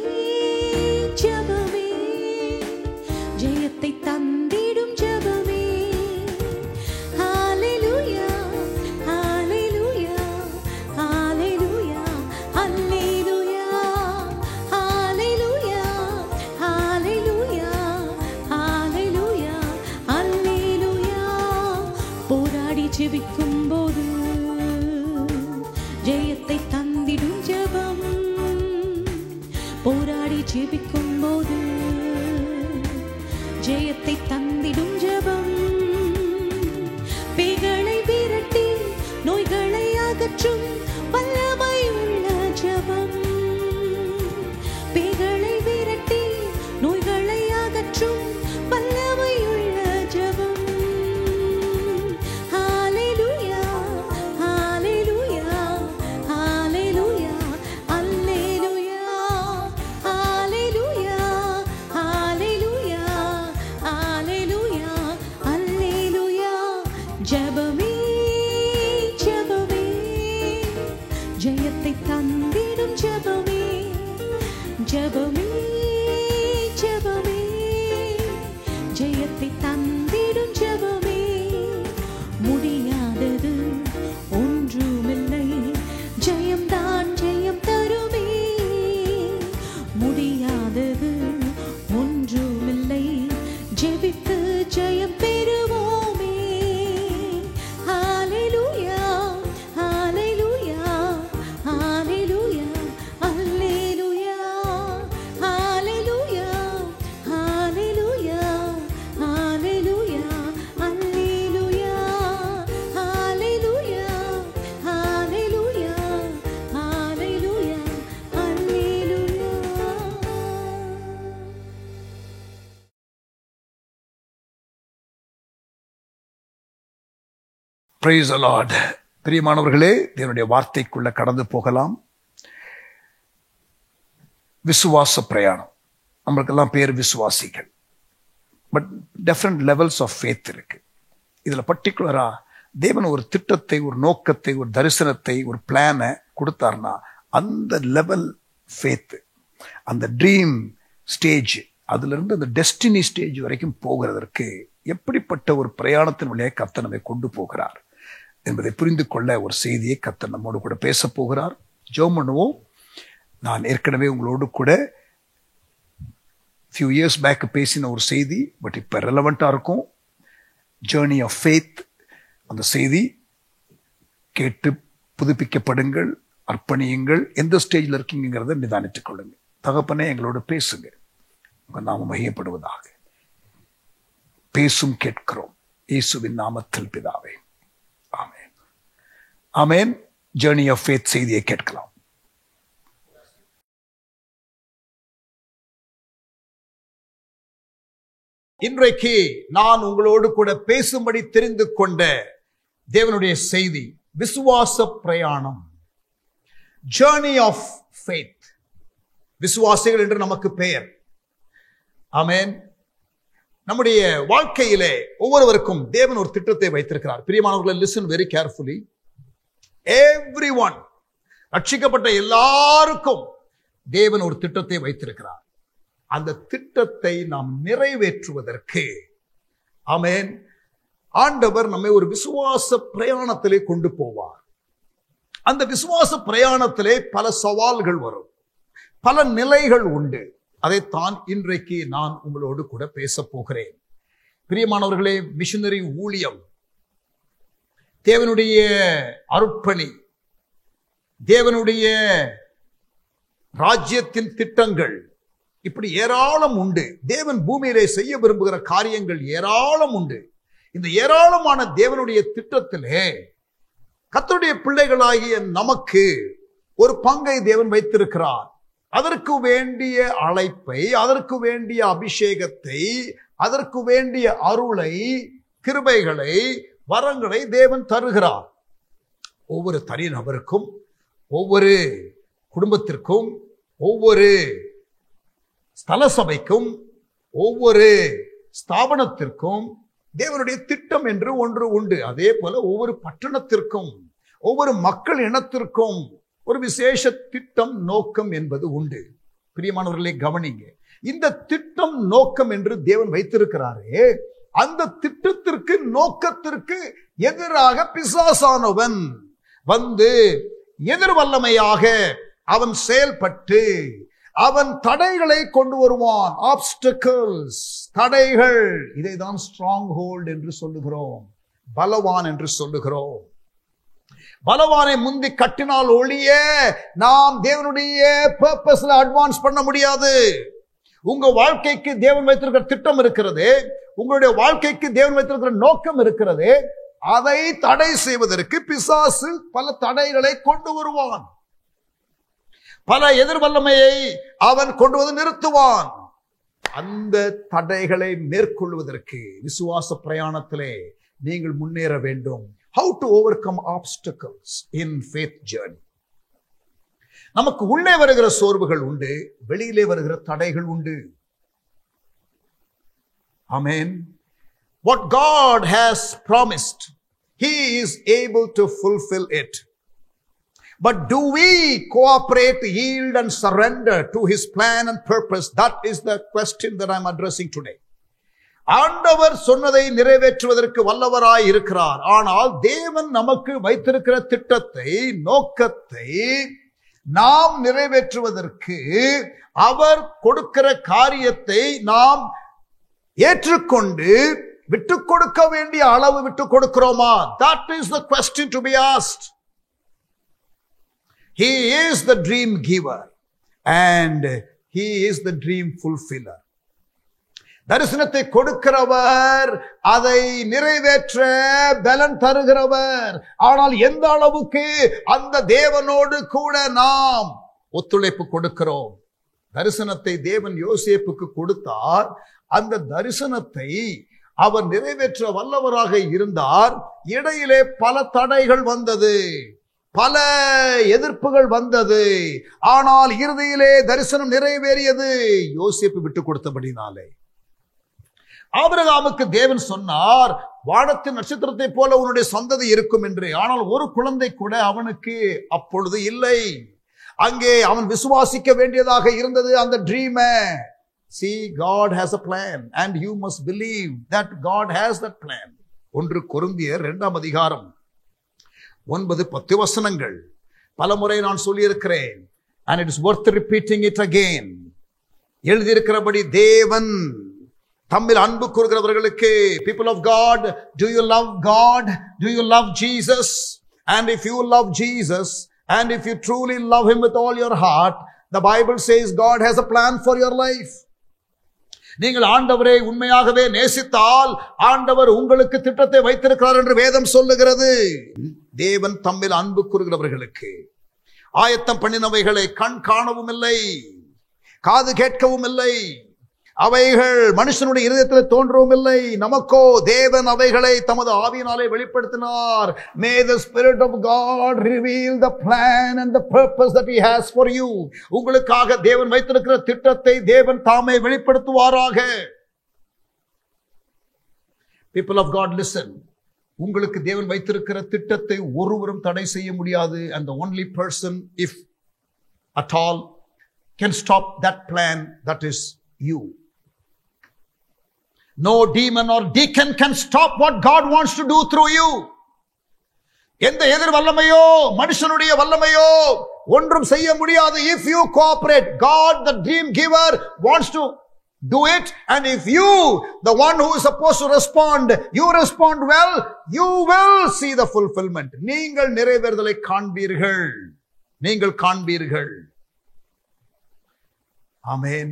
ஜெபமே ஜெயத்தை தந்திடும் ஜெபமே. ஹalleluya ஹalleluya ஹalleluya ஹalleluya ஹalleluya ஹalleluya ஹalleluya ஹalleluya. போராடி ஜெபிக்கும் போது ஜெயத்தை தந்திடும் ஜெபம், போராடி ஜெபிக்கும் போது ஜெயத்தை தந்திடும் ஜெபம், பேய்களை விரட்டி நோய்களை அகற்றும் வல்லமையுள்ள ஜெபம், பேய்களை விரட்டி நோய்களை அகற்றும் வல்லமையுள்ள ஜெபம். ஹalleluya ஹalleluya ஹalleluya ஹalleluya ஹalleluya ஹalleluya ஹalleluya ஹalleluya. ஜெபமே ஜெபமே ஜெயத்தை தந்திடும் ஜெபமே, ஜெபமே ஜெபமே ஜெயத்தை தந்திடும் ஜெபமே, முடியாதது ஒன்றுமில்லை ஜெயம்தான் Praise the Lord. பிரியமானவர்களே, தேவனுடைய வார்த்தைக்குள்ள கடந்து போகலாம். விசுவாச பிரயாணம். நம்மளுக்கெல்லாம் பேர் விசுவாசிகள். But different levels of faith இருக்கு. இதுல பர்டிகுலரா தேவன் ஒரு திட்டத்தை, ஒரு நோக்கத்தை, ஒரு தரிசனத்தை, ஒரு பிளானை கொடுத்தாருன்னா அந்த லெவல் ஃபேத், அந்த ட்ரீம் ஸ்டேஜ், அதுல இருந்து அந்த டெஸ்டினி ஸ்டேஜ் வரைக்கும் போகிறதற்கு எப்படிப்பட்ட ஒரு பிரயாணத்தின் வழியாக கர்த்தர் நம்மை கொண்டு போகிறார் என்பதை புரிந்து கொள்ள ஒரு செய்தியை கர்த்தர் நம்மோடு கூட பேச போகிறார். ஜெபம் பண்ணுவோம். நான் ஏற்கனவே உங்களோடு கூட ஃபியூ இயர்ஸ் பேக் பேசின ஒரு செய்தி, பட் இப்போ ரெலவெண்டா இருக்கும். Journey of faith. அந்த செய்தி கேட்டு புதுப்பிக்கப்படுங்கள், அர்ப்பணியுங்கள். எந்த ஸ்டேஜில் இருக்கீங்கிறத நிதானித்துக் கொள்ளுங்க. தகப்பனே, எங்களோட பேசுங்க. உங்க நாம மையப்படுவதாக. பேசும் கேட்கிறோம் இயேசுவின் நாமத்தில் பிதாவே, ஆமென். ஆமென். ஜேர்னி ஆஃப் ஃபேத் செய்தியை கேட்கலாம். இன்றைக்கு நான் உங்களோடு கூட பேசும்படி தெரிந்து கொண்ட தேவனுடைய செய்தி விசுவாச பிரயாணம். Journey of faith. விசுவாசிகள் என்று நமக்கு பெயர். ஆமென். நம்முடைய வாழ்க்கையிலே ஒவ்வொருவருக்கும் தேவன் ஒரு திட்டத்தை வைத்திருக்கிறார். பிரியமானவர்களை, லிசன் வெரி கேர்ஃபுல்லி. எவ்ரிஒன், ரட்சிக்கப்பட்ட எல்லாருக்கும் தேவன் ஒரு திட்டத்தை வைத்திருக்கிறார். அந்த திட்டத்தை நாம் நிறைவேற்றுவதற்கு, ஆமென், ஆண்டவர் நம்மை ஒரு விசுவாச பிரயாணத்திலே கொண்டு போவார். அந்த விசுவாச பிரயாணத்திலே பல சவால்கள் வரும், பல நிலைகள் உண்டு. அதைத்தான் இன்றைக்கு நான் உங்களோடு கூட பேச போகிறேன். பிரியமானவர்களே, மிஷனரி ஊழியம், தேவனுடைய அர்ப்பணி, தேவனுடைய ராஜ்யத்தின் திட்டங்கள், இப்படி ஏராளம் உண்டு. தேவன் பூமியிலே செய்ய விரும்புகிற காரியங்கள் ஏராளம் உண்டு. இந்த ஏராளமான தேவனுடைய திட்டத்திலே கர்த்தருடைய பிள்ளைகளாகிய நமக்கு ஒரு பங்கை தேவன் வைத்திருக்கிறார். அதற்கு வேண்டிய அழைப்பை, அதற்கு வேண்டிய அபிஷேகத்தை, அதற்கு வேண்டிய அருளை, கிருபைகளை, வரங்களை தேவன் தருகிறார். ஒவ்வொரு தனிநபருக்கும், ஒவ்வொரு குடும்பத்திற்கும், ஒவ்வொரு ஸ்தல சபைக்கும், ஒவ்வொரு ஸ்தாபனத்திற்கும் தேவனுடைய திட்டம் என்று ஒன்று உண்டு. அதே போல ஒவ்வொரு பட்டணத்திற்கும், ஒவ்வொரு மக்கள் இனத்திற்கும் ஒரு விசேஷ திட்டம், நோக்கம் என்பது உண்டு. பிரியமானவர்களே, கவனிங்க. இந்த திட்டம், நோக்கம் என்று தேவன் வைத்திருக்கிறாரே, அந்த திட்டத்திற்கு, நோக்கத்திற்கு எதிராக பிசாசானவன் வந்து எதிர் வல்லமையாக அவன் செயல்பட்டு அவன் தடைகளை கொண்டு வருவான். ஆப்ஸ்டக்கிள்ஸ், தடைகள். இதைதான் ஸ்ட்ராங் ஹோல்ட் என்று சொல்லுகிறோம், பலவான் என்று சொல்லுகிறோம். பலவானை முந்தி கட்டினால் ஒழிய நாம் தேவனுடைய பர்பஸ்ல அட்வான்ஸ் பண்ண முடியாது. உங்க வாழ்க்கைக்கு தேவன் வைத்திருக்கிற திட்டம் இருக்கிறது, உங்களுடைய வாழ்க்கைக்கு தேவன் வைத்திருக்கிற நோக்கம் இருக்கிறது. அதை தடை செய்வதற்கு பிசாசு பல தடைகளை கொண்டு வருவான். பல எதிர்வல்லமையை அவன் கொண்டு வந்து நிறுத்துவான். அந்த தடைகளை மேற்கொள்வதற்கு விசுவாச பிரயாணத்திலே நீங்கள் முன்னேற வேண்டும். How to overcome obstacles in faith journey. நமக்கு உள்ளே வருகிற சோர்வுகள் உண்டு, வெளியிலே வருகிற தடைகள் உண்டு. Amen. What God has promised, He is able to fulfill it. But do we cooperate, yield and surrender to His plan and purpose? That is the question that I am addressing today. ஆண்டவர் சொன்னதை நிறைவேற்றுவதற்கு வல்லவராய் இருக்கிறார். ஆனால் தேவன் நமக்கு வைத்திருக்கிற திட்டத்தை, நோக்கத்தை நாம் நிறைவேற்றுவதற்கு அவர் கொடுக்கிற காரியத்தை நாம் ஏற்றுக்கொண்டு விட்டுக் கொடுக்க வேண்டிய அளவு விட்டுக் கொடுக்கிறோமா? That is the question to be asked. He is the dream giver and He is the dream fulfiller. தரிசனத்தை கொடுக்கிறவர், அதை நிறைவேற்ற பலன் தருகிறவர். ஆனால் எந்த அளவுக்கு அந்த தேவனோடு கூட நாம் ஒத்துழைப்பு கொடுக்கிறோம்? தரிசனத்தை தேவன் யோசேப்புக்கு கொடுத்தார். அந்த தரிசனத்தை அவர் நிறைவேற்ற வல்லவராக இருந்தார். இடையிலே பல தடைகள் வந்தது, பல எதிர்ப்புகள் வந்தது. ஆனால் இறுதியிலே தரிசனம் நிறைவேறியது யோசேப்பு விட்டு கொடுத்தபடினாலே. ஆபிரகாமுக்கு தேவன் சொன்னார், வானத்தின் நட்சத்திரத்தை போல உன்னுடைய சந்ததி இருக்கும் என்று. ஆனால் ஒரு குழந்தை கூட அவனுக்கு அப்பொழுது இல்லை. அங்கே அவன் விசுவாசிக்க வேண்டியதாக இருந்தது அந்த ட்ரீமை. See, God has a plan and you must believe that God has that plan. 1 கொரிந்தியர் 2ஆம் அதிகாரம் 9-10 வசனங்கள். பலமுறை நான் சொல்லியிருக்கிறேன். And it is worth repeating it again. எழுதியிருக்கிறபடி தேவன் தம்மில் அன்பு கூறுகிறவர்களுக்கு, people of God, do you love God? Do you love Jesus? And if you love Jesus, and if you truly love him with all your heart, the Bible says God has a plan for your life. நீங்கள் ஆண்டவரை உண்மையாகவே நேசித்தால் ஆண்டவர் உங்களுக்கு திட்டத்தை வைத்திருக்கிறார் என்று வேதம் சொல்லுகிறது. தேவன் தம்மில் அன்பு கூறுகிறவர்களுக்கு ஆயத்தம் பண்ணினவைகளை கண் காணவும் இல்லை, காது கேட்கவும் இல்லை, அவைகள் மனுஷனுடைய இருதயத்தில் தோன்றவும் இல்லை. நமக்கோ தேவன் அவைகளை தமது ஆவியினாலே வெளிப்படுத்தினார். May the Spirit of God reveal the plan and the purpose that he has for you. உங்களுக்காக தேவன் வைத்திருக்கிற திட்டத்தை தேவன் தாமே வெளிப்படுத்துவாராக. People of God, listen. உங்களுக்கு தேவன் வைத்திருக்கிற திட்டத்தை ஒருவரும் தடை செய்ய முடியாது. And the only person, if at all, can stop that plan, that is you. No demon or deacon can stop what God wants to do through you. எந்த எதிர் வல்லமையோ மனுஷனுடைய வல்லமையோ ஒன்றும் செய்ய முடியாது. If you cooperate, God the dream giver wants to do it, and if you, the one who is supposed to respond, you respond well, you will see the fulfillment. நீங்கள் நிறைவேறுதலை காண்பீர்கள், நீங்கள் காண்பீர்கள். Amen.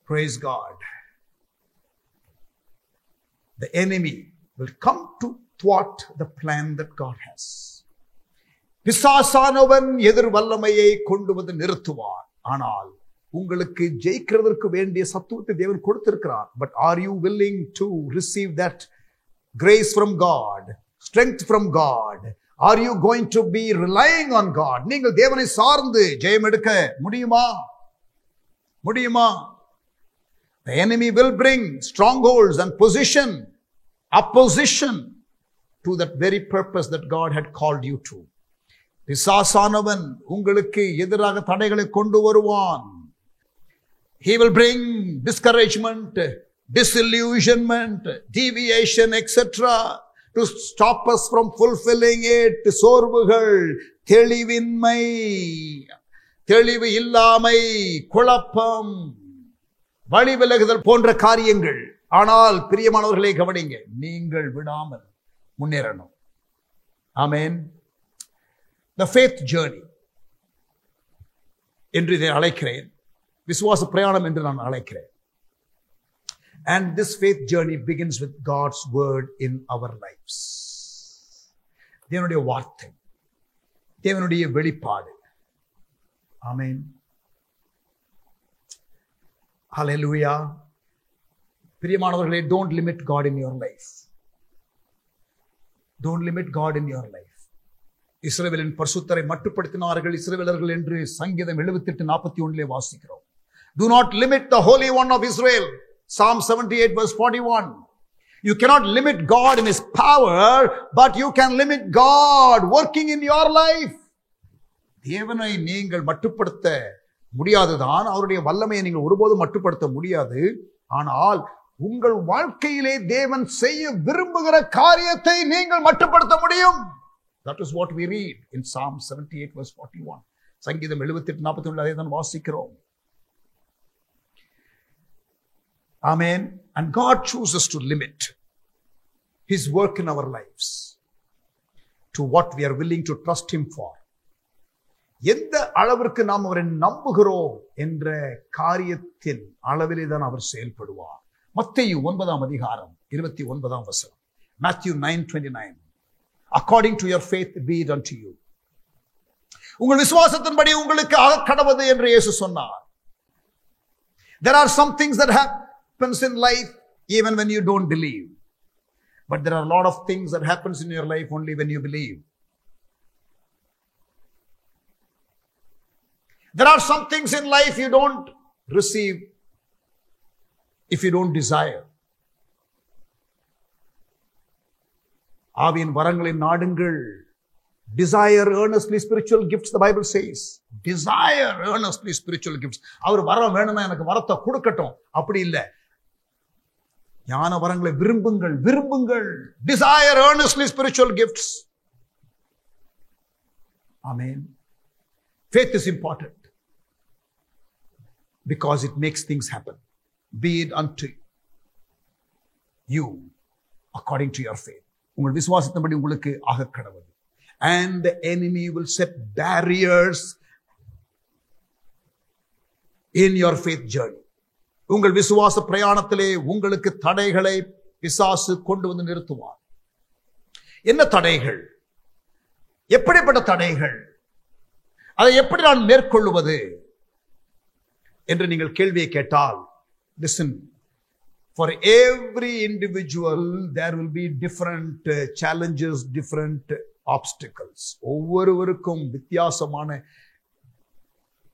Praise God. The enemy will come to thwart the plan that God has. பிசாசானவன் எதிர் வல்லமையை கொண்டு வந்து நிறுத்துவார். ஆனால் உங்களுக்கு ஜெயிக்கிறதற்கு வேண்டிய சத்துவத்தை தேவன் கொடுத்திருக்கிறார். But are you willing to receive that grace from God, strength from God? Are you going to be relying on God? நீங்கள் தேவனை சார்ந்து ஜெயம் எடுக்க முடியுமா? முடியுமா? The enemy will bring strongholds and opposition to that very purpose that God had called you to. பிசாசானவன் உங்களுக்கு எதிராக தடைகளை கொண்டு வருவான். He will bring discouragement, disillusionment, deviation, etc. to stop us from fulfilling it. சோர்வுகள், தெளிவின்மை, தெளிவு இல்லாமை, குழப்பம், வழி விலகுதல் போன்ற காரியங்கள். ஆனால் பிரியமானவர்களே கவனிங்க, நீங்கள் விடாமல் முன்னேறணும். ஆமென். The faith journey என்று இதை அழைக்கிறேன், விசுவாச பிரயாணம் என்று நான் அழைக்கிறேன். And this faith journey begins with God's word in our lives. தேவனுடைய வார்த்தை, தேவனுடைய வெளிப்பாடு. ஆமென். Hallelujah. பிரியமானவர்களே, don't limit God in your life. Don't limit God in your life. இஸ்ரவேலின் பரிசுத்தரை மட்டுப்படுத்தினார்கள் இஸ்ரவேலர்கள் என்று சங்கீதம் 78:41 வாசிக்கிறோம். Do not limit the Holy One of Israel. Psalm 78:41. You cannot limit God in his power, but you can limit God working in your life. தேவனை நீங்கள் மட்டுப்படுத்த முடியாதுதான், அவருடைய வல்லமையை நீங்கள் ஒருபோதும் மட்டுப்படுத்த முடியாது. ஆனால் உங்கள் வாழ்க்கையிலே தேவன் செய்ய விரும்புகிற காரியத்தை நீங்கள் மட்டுப்படுத்த முடியும். That is what we read in Psalm 78:41. சங்கீதம் 78:41 அதை தான் வாசிக்கிறோம். Amen. And God chooses to limit his work in our lives to what we are willing to trust him for. எந்த அளவிற்கு நாம் அவரை நம்புகிறோம் என்ற காரியத்தின் அளவிலே தான் அவர் செயல்படுவார். மத்தேயு 9ஆம் அதிகாரம் 29ஆம் வசனம். Matthew 9:29. According to your faith be it unto you. உங்கள் விசுவாசத்தின்படி உங்களுக்கு ஆகக்கடவது என்று இயேசு சொன்னார். There are some things that happens in life even when you don't believe. But there are a lot of things that happens in your life only when you believe. There are some things in life you don't receive if you don't desire. ஆவியின் வரங்களை நாடுங்கள். Desire earnestly spiritual gifts, the Bible says. Desire earnestly spiritual gifts. அவர் வரம் வேணும்னா எனக்கு வரத்தை கொடுக்கட்டும், அப்படி இல்லை. ஞான வரங்களை விரும்புங்கள், விரும்புங்கள். Desire earnestly spiritual gifts. Amen. Faith is important because it makes things happen. Be it unto you according to your faith. உங்கள் விசுவாசத்தின்படி உங்களுக்கு ஆக கடவுள். And the enemy will set barriers in your faith journey. உங்கள் விசுவாச பிரயாணத்திலே உங்களுக்கு தடைகளை பிசாசு கொண்டு வந்து நிறுத்துவார். என்ன தடைகள்? எப்படிப்பட்ட தடைகள்? அதை எப்படி நான் மேற்கொள்வது என்று நீங்கள் கேள்வியை கேட்டால், listen, for every individual there will be different challenges, different obstacles. ஒவ்வொருவருக்கும் வித்தியாசமான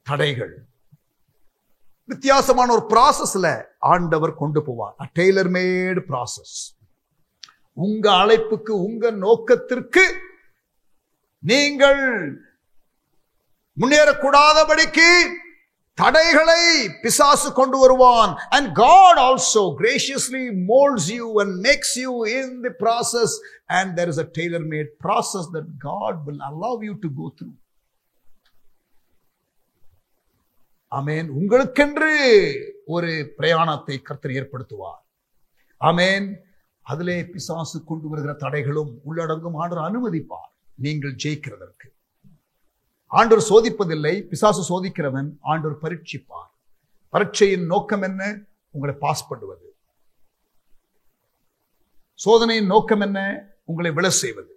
தடைகள், வித்தியாசமான ஒரு ப்ராசஸ்ல ஆண்டவர் கொண்டு போவார். a tailor made process. உங்க அழைப்புக்கு, உங்க நோக்கத்திற்கு நீங்கள் முன்னேறக்கூடாதபடிக்கு தடைகளை பிசாசு கொண்டு வருவான். And God also graciously molds you and makes you in the process, and there is a tailor-made process that God will allow you to go through. Amen. உங்களுக்கென்று ஒரு பிரயாணத்தை கர்த்தர் ஏற்படுத்துவார். Amen. அதிலே பிசாசு கொண்டு வருகிற தடைகளும் உள்ளடங்கும். ஆண்டவர் அனுமதிப்பார் நீங்கள் ஜெயிக்கிறதற்கு. ஆண்டவர் சோதிப்பதில்லை, பிசாசு சோதிக்கிறவன். ஆண்டவர் பரீட்சிப்பார். பரீட்சையின் நோக்கம் என்ன? உங்களை பாஸ் பண்ணுவது. சோதனையின் நோக்கம் என்ன? உங்களை விழ செய்வது.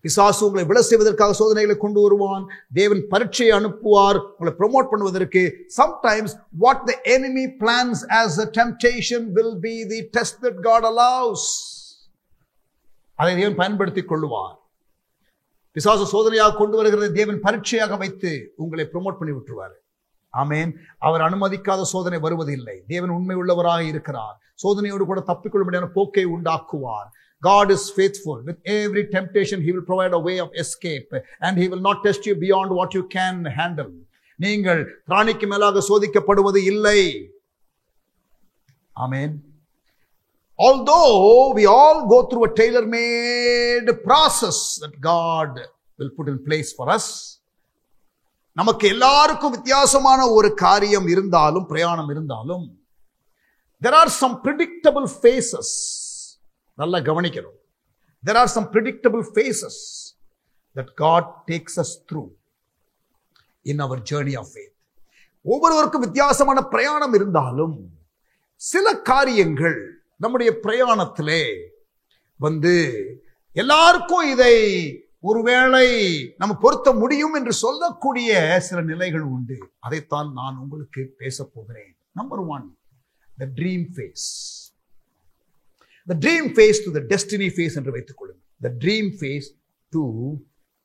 பிசாசு உங்களை விழ செய்வதற்காக சோதனைகளை கொண்டு வருவான். தேவன் பரீட்சையை அனுப்புவார் உங்களை ப்ரமோட் பண்ணுவதற்கு. Sometimes what the enemy plans as a temptation will be the test that God allows. அதை தேவன் பயன்படுத்திக் கொள்ளுவார். பிசாசு சோதனையாக கொண்டு வருகிறதை தேவன் பரீட்சையாக வைத்து உங்களை ப்ரமோட் பண்ணி விட்டுருவார். ஆமென். அவர் அனுமதிக்காத சோதனை வருவதில்லை. தேவன் உண்மை உள்ளவராக இருக்கிறார். சோதனையோடு கூட தப்பிக்கொள்ளும்படியான போக்கை உண்டாக்குவார். God is faithful. With every temptation, He will provide a way of escape, and He will not test you beyond what you can handle. நீங்கள் பிராணிக்கு மேலாக சோதிக்கப்படுவது இல்லை. ஆமென். Although we all go through a tailor-made process that God will put in place for us, நமக்கு எல்லாருக்கும் வித்தியாசமான ஒரு காரியம் இருந்தாலும், பிரயாணம் இருந்தாலும், there are some predictable phases. நல்லா கவனிக்கணும். There are some predictable phases that God takes us through in our journey of faith. ஒவ்வொருவருக்கும் வித்தியாசமான பிரயாணம் இருந்தாலும், சில காரியங்கள் நம்முடைய பிரயாணத்திலே எல்லாருக்கும் இதை ஒருவேளை நம்ம பொருத்த முடியும் என்று சொல்லக்கூடிய சில நிலைகள் உண்டு. அதைத்தான் நான் உங்களுக்கு பேச போகிறேன். Number 1, the dream phase. The dream phase to the destiny phase என்று வைத்துக் கொள்ளுங்கள். The dream phase to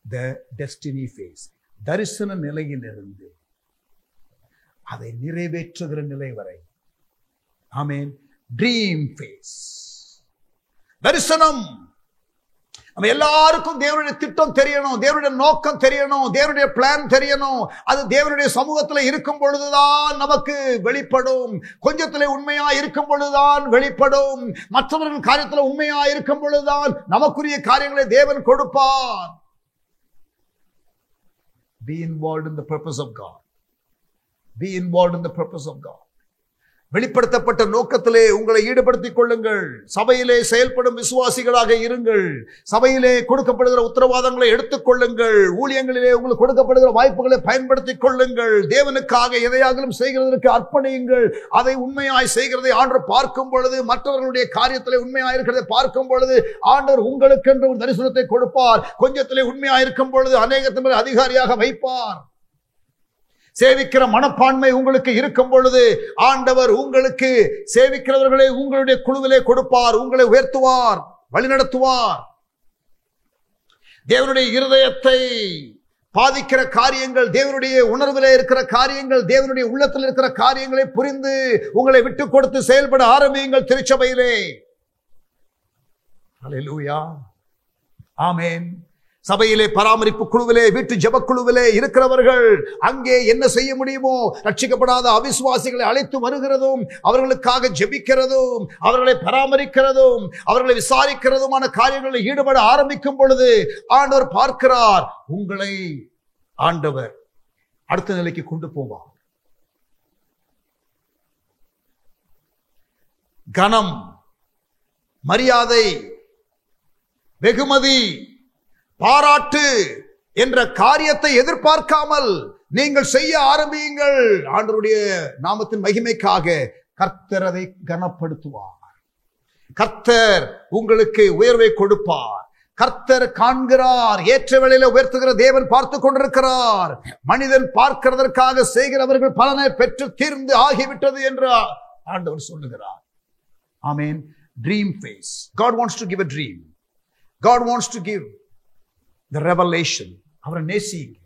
the destiny phase. தரிசன நிலையிலிருந்து அதை நிறைவேற்றுகிற நிலை வரை. ஆமென். ட்ரீம் ஃபேஸ், தரிசனம். நம்ம எல்லாருக்கும் தேவனுடைய திட்டம் தெரியணும், தேவனுடைய நோக்கம் தெரியணும், தேவனுடைய பிளான் தெரியணும். அது தேவனுடைய சமூகத்தில் இருக்கும் பொழுதுதான் நமக்கு வெளிப்படும். கொஞ்சத்திலே உண்மையா இருக்கும் பொழுதுதான் வெளிப்படும். மற்றவர்கள் காரியத்தில் உண்மையா இருக்கும் பொழுதுதான் நமக்குரிய காரியங்களை தேவன் கொடுப்பார். Be involved in the purpose of God. Be involved in the purpose of God. வெளிப்படுத்தப்பட்ட நோக்கத்திலே உங்களை ஈடுபடுத்திக் கொள்ளுங்கள். சபையிலே செயல்படும் விசுவாசிகளாக இருங்கள். சபையிலே கொடுக்கப்படுகிற உத்தரவாதங்களை எடுத்துக் கொள்ளுங்கள். ஊழியங்களிலே உங்களுக்கு கொடுக்கப்படுகிற வாய்ப்புகளை பயன்படுத்திக் கொள்ளுங்கள். தேவனுக்காக எதையாகிலும் செய்கிறதற்கு அர்ப்பணியுங்கள். அதை உண்மையாய் செய்கிறதை ஆண்டவர் பார்க்கும் பொழுது, மற்றவர்களுடைய காரியத்திலே உண்மையாய் இருக்கிறதை பார்க்கும் பொழுது, ஆண்டவர் உங்களுக்கென்று ஒரு தரிசனத்தை கொடுப்பார். கொஞ்சத்திலே உண்மையாய் இருக்கும் பொழுது அநேகத்தின் மேல் அதிகாரியாக வைப்பார். சேவிக்கிற மனப்பான்மை உங்களுக்கு இருக்கும் பொழுது ஆண்டவர் உங்களுக்கு சேவிக்கிறவர்களை உங்களுடைய குழுவிலே கொடுப்பார், உங்களை உயர்த்துவார், வழிநடத்துவார். தேவனுடைய இருதயத்தை பாதிக்கிற காரியங்கள், தேவனுடைய உணர்விலே இருக்கிற காரியங்கள், தேவனுடைய உள்ளத்தில் இருக்கிற காரியங்களை புரிந்து உங்களை விட்டு கொடுத்து செயல்பட ஆரம்பியுங்கள் திருச்சபையிலே. ஹல்லேலூயா, ஆமென். சபையிலே, பராமரிப்பு குழுவிலே, வீட்டு ஜெபக்குழுவிலே இருக்கிறவர்கள் அங்கே என்ன செய்ய முடியுமோ ரட்சிக்கப்படாத அவிசுவாசிகளை அழைத்து வருகிறதும், அவர்களுக்காக ஜெபிக்கிறதும், அவர்களை பராமரிக்கிறதும், அவர்களை விசாரிக்கிறதுமான காரியங்களில் ஈடுபட ஆரம்பிக்கும் பொழுது ஆண்டவர் பார்க்கிறார், உங்களை ஆண்டவர் அடுத்த நிலைக்கு கொண்டு போவார். கனம், மரியாதை, வெகுமதி, பாராட்டு என்ற காரியத்தை எதிர்பார்க்காமல் நீங்கள் செய்ய ஆரம்பியுங்கள். ஆண்டவருடைய நாமத்தின் மகிமைக்காக கர்த்தர் அதை கனப்படுத்துவார். கர்த்தர் உங்களுக்கு உயர்வை கொடுப்பார். கர்த்தர் காண்கிறார். ஏற்ற வேளையில உயர்த்துகிற தேவன் பார்த்து கொண்டிருக்கிறார். மனிதன் பார்க்கிறதற்காக செய்கிறவர்கள் பலனை பெற்று தீர்ந்து ஆகிவிட்டது என்று ஆண்டவர் சொல்லுகிறார். ஆமென். Dream phase. God wants to give a dream. God wants to give the revelation. அவரை நேசிங்க,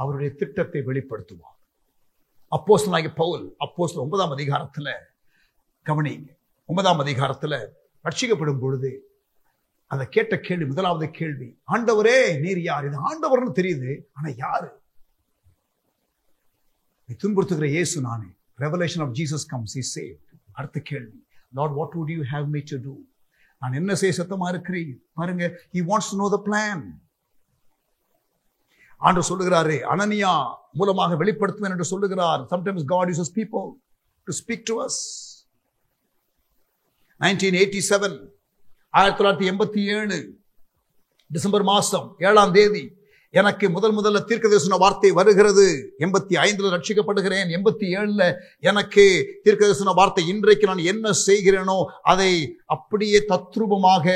அவருடைய திட்டத்தை வெளிப்படுத்துவார். அப்போஸ்தலனாகிய பவுல் அப்போஸ்தலர் 9ஆம் அதிகாரத்துல கவனிங்க. 9ஆம் அதிகாரத்துல ரட்சிக்கப்படும் பொழுது அதை கேட்ட கேள்வி, முதலாவது கேள்வி, ஆண்டவரே நீர் யார்? இது ஆண்டவர்னு தெரியுது, ஆனா யாரு? நீ துன்புறுத்துகிற இயேசு நானே. Revelation of Jesus comes, he saved. அடுத்த கேள்வி, Lord, what would you have me to do? நான் என்ன செய்ய சத்தமா இருக்கிறேன் பாருங்க. He wants to know the plan. ஆண்டவர் சொல்லுகிறாரு, அனனியா மூலமாக வெளிப்படுத்துவேன் என்று சொல்லுகிறார். Sometimes God uses people to speak to us. 1987 1987 December மாசம் 7ஆம் தேதி எனக்கு முதல்ல தீர்க்கதரிசன வார்த்தை வருகிறது. 85 ரட்சிக்கப்படுகிறேன். 87 எனக்கு தீர்க்கதரிசன வார்த்தை. இன்றைக்கு நான் என்ன செய்கிறேனோ அதை அப்படியே தத்ரூபமாக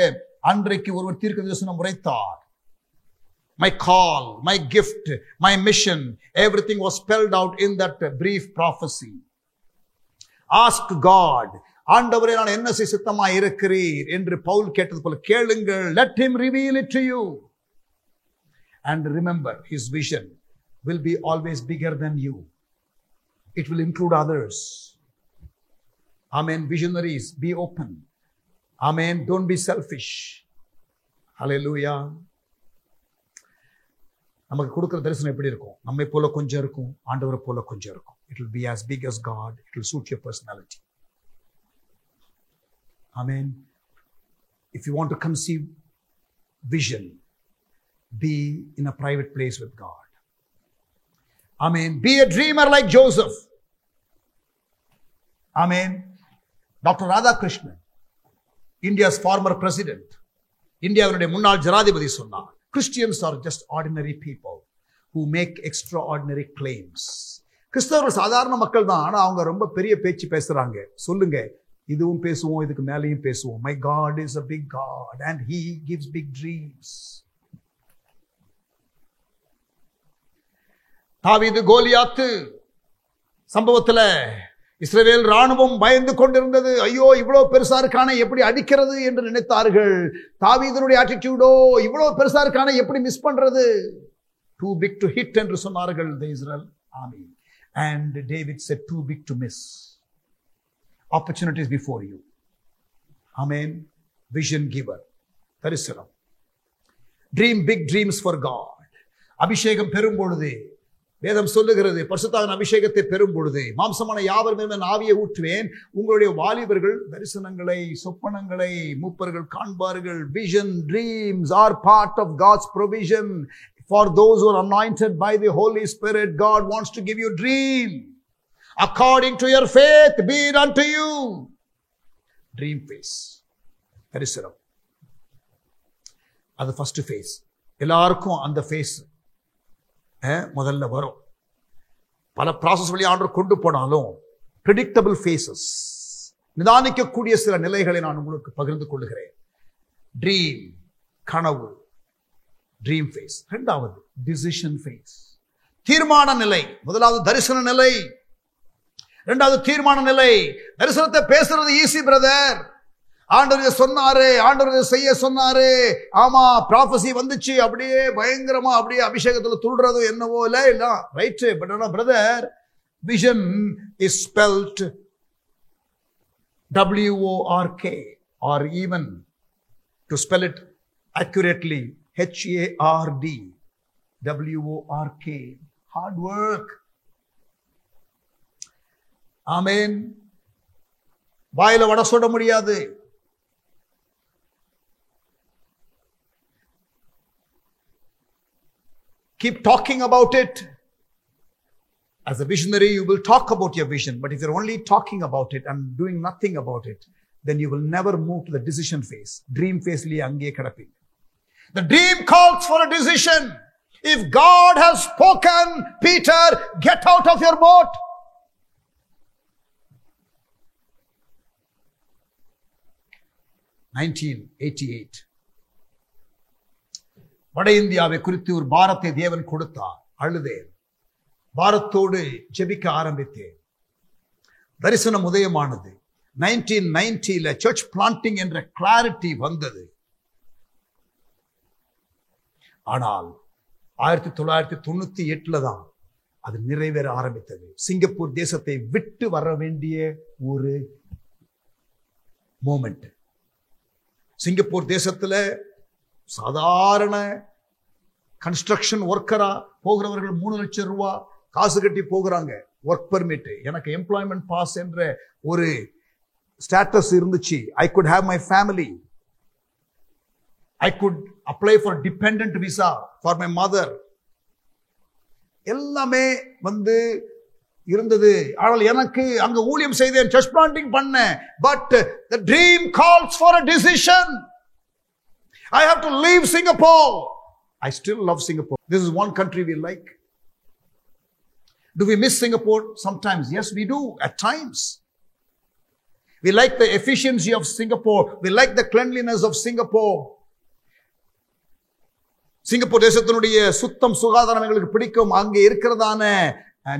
அன்றைக்கு ஒருவர் தீர்க்கதரிசனம் உரைத்தார். My call, my gift, my mission, everything was spelled out in that brief prophecy. Ask God, ஆண்டவரே நான் என்ன செய்ய சித்தமா இருக்கிறீர் என்று பவுல் கேட்டது போல கேளுங்கள். Let him reveal it to you. And remember, his vision will be always bigger than you. It will include others. Amen. Visionaries, be open. Amen. Don't be selfish. Hallelujah. நமக்கு கொடுக்கிற தரிசனம் எப்படி இருக்கும்? நம்மை போல கொஞ்சம் இருக்கும், ஆண்டவரை போல கொஞ்சம் இருக்கும். It will be as big as God. It will suit your personality. Amen. If you want to conceive vision, be in a private place with God. Amen. Be a dreamer like Joseph. Amen. Dr. Radhakrishnan, India's former president, இந்தியாவினுடைய முன்னாள் ஜனாதிபதி சொன்னார், Christians are just ordinary people who make extraordinary claims. கிறிஸ்தவர்கள் சாதாரண மக்கள் தான், ஆனா அவங்க ரொம்ப பெரிய பேச்சு பேசுறாங்க. சொல்லுங்க, இதுவும் பேசுவோம், இதுக்கு மேலேயும் பேசுவோம். My God is a big God and he gives big dreams. தாவீது கோலியாத்து சம்பவத்துல இஸ்ரவேல் ராணுவம் பயந்து கொண்டிருந்தது. ஐயோ, இவ்வளவு பெருசா இருக்கானே, எப்படி அடிக்கிறது என்று நினைத்தார்கள். தாவீதனுடைய ஆட்டிடியூடோ, இவ்வளவு பெருசா இருக்கானே, எப்படி மிஸ் பண்றது? Too big to hit என்று சொன்னார்கள் the Israel army. And David said, too big to miss. Opportunities before you. Amen. Vision giver. தரிசனம். Dream big dreams for God. அபிஷேகம் பெறும் பொழுது வேதம் சொல்லுகிறது, பரிசுத்தாவின் அபிஷேகத்தை பெறும் பொழுது மாம்சமான யாவர் மேல் நான் ஆவியை ஊற்றுவேன். உங்களுடைய வாலிபர்கள் தரிசனங்களை, சொப்பனங்களை மூப்பர்கள் காண்பார்கள். Vision, dreams are part of God's provision. For those who are anointed by the Holy Spirit, God wants to give you a dream. According to your faith, be it unto you. Dream phase. தரிசனம். அது first phase. எல்லாருக்கும் அந்த phase முதல்ல வரும். பல process வழியா ஆண்டவர் கொண்டு போனாலும் predictable phases, நிதானிக்கக்கூடிய சில நிலைகளை நான் உங்களுக்கு பகிர்ந்து கொள்ளுகிறேன். ட்ரீம், கனவு, ட்ரீம் ஃபேஸ். இரண்டாவது டிசிஷன் ஃபேஸ், தீர்மான நிலை. முதலாவது தரிசன நிலை, இரண்டாவது தீர்மான நிலை. தரிசனத்தை பேசுறது ஈஸி பிரதர். ஆண்டவர் சொன்னாரு, ஆண்டவர் செய்ய சொன்னாரு, ஆமா ப்ராபசி வந்துச்சு, அப்படியே பயங்கரமா அப்படியே அபிஷேகத்துல துள்றதோ என்னவோ இல்ல ரைட். பட் ஆனா brother, vision is spelled WORK, or even to spell it accurately HARD, WORK, hard work. ஆமென். வாயில வட சொல்ல முடியாது. Keep talking about it. As a visionary, you will talk about your vision. But if you're only talking about it and doing nothing about it, then you will never move to the decision phase. Dream phase liye ange kadappi. The dream calls for a decision. If God has spoken, Peter, get out of your boat. In 1988, வட இந்தியாவை குறித்து ஒரு பாரத்தை தேவன் கொடுத்தார். அழுதேன், பாரத்தோடு ஜெபிக்க ஆரம்பித்தேன். தரிசனம் உதயமானது. 1990 சர்ச் பிளான்டிங் என்ற கிளாரிட்டி வந்தது. ஆனால் 1998 தான் அது நிறைவேற ஆரம்பித்தது. சிங்கப்பூர் தேசத்தை விட்டு வர வேண்டிய ஒரு மோமெண்ட். சிங்கப்பூர் தேசத்துல சாதாரண கன்ஸ்ட்ரக்ஷன் ஒர்க்கரா போகிறவர்கள் 3 லட்சம் ரூபாய் காசு கட்டி போகிறாங்க. Work permit. எனக்கு எம்ப்ளாய்மெண்ட் பாஸ் என்ற ஒரு ஸ்டேட்டஸ் இருந்துச்சு. I could have my family. I could apply for dependent visa for my mother. எல்லாமே இருந்தது. ஆனால் எனக்கு அங்க ஊழியம் செய்தேன், சர்ச் பிளான்டிங் பண்ணேன். But the dream calls for a decision. I have to leave Singapore. I still love Singapore. This is one country we like. Do we miss Singapore? Sometimes. Yes, we do. At times. We like the efficiency of Singapore. We like the cleanliness of Singapore. Singapore தேசத்தினுடைய சுத்தம் சுகாதாரம் எங்களுக்கு பிடிக்கும். அங்கே இருக்கிறதான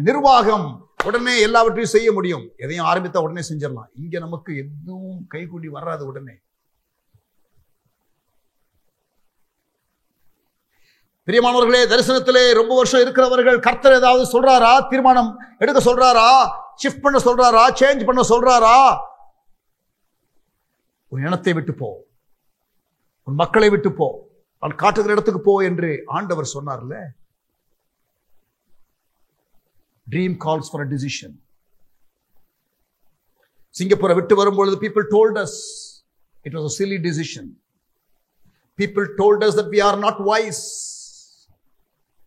நிர்வாகம் உடனே எல்லாவற்றையும் செய்ய முடியும். எதையும் ஆரம்பித்தா உடனே செஞ்சிடலாம். இங்க நமக்கு எதுவும் கைகூடி வராது உடனே. பிரியமானவர்களே, தரிசனத்திலே ரொம்ப வருஷம் இருக்கிறவர்கள் கர்த்தர் ஏதாவது சொல்றாரா, தீர்மானம் எடுக்க சொல்றாரா, ஷிஃப்ட் பண்ண சொல்றாரா, சேஞ்ச் பண்ண சொல்றாரா? உன் இனத்தை விட்டு போ, உன் மக்களை விட்டு போ, அவன் காட்டுகிற இடத்துக்கு போ என்று ஆண்டவர் சொன்னார்ல. Dream calls for a decision. சிங்கப்பூரை விட்டு வரும்பொழுது people told us it was a silly decision. People told us that we are not wise.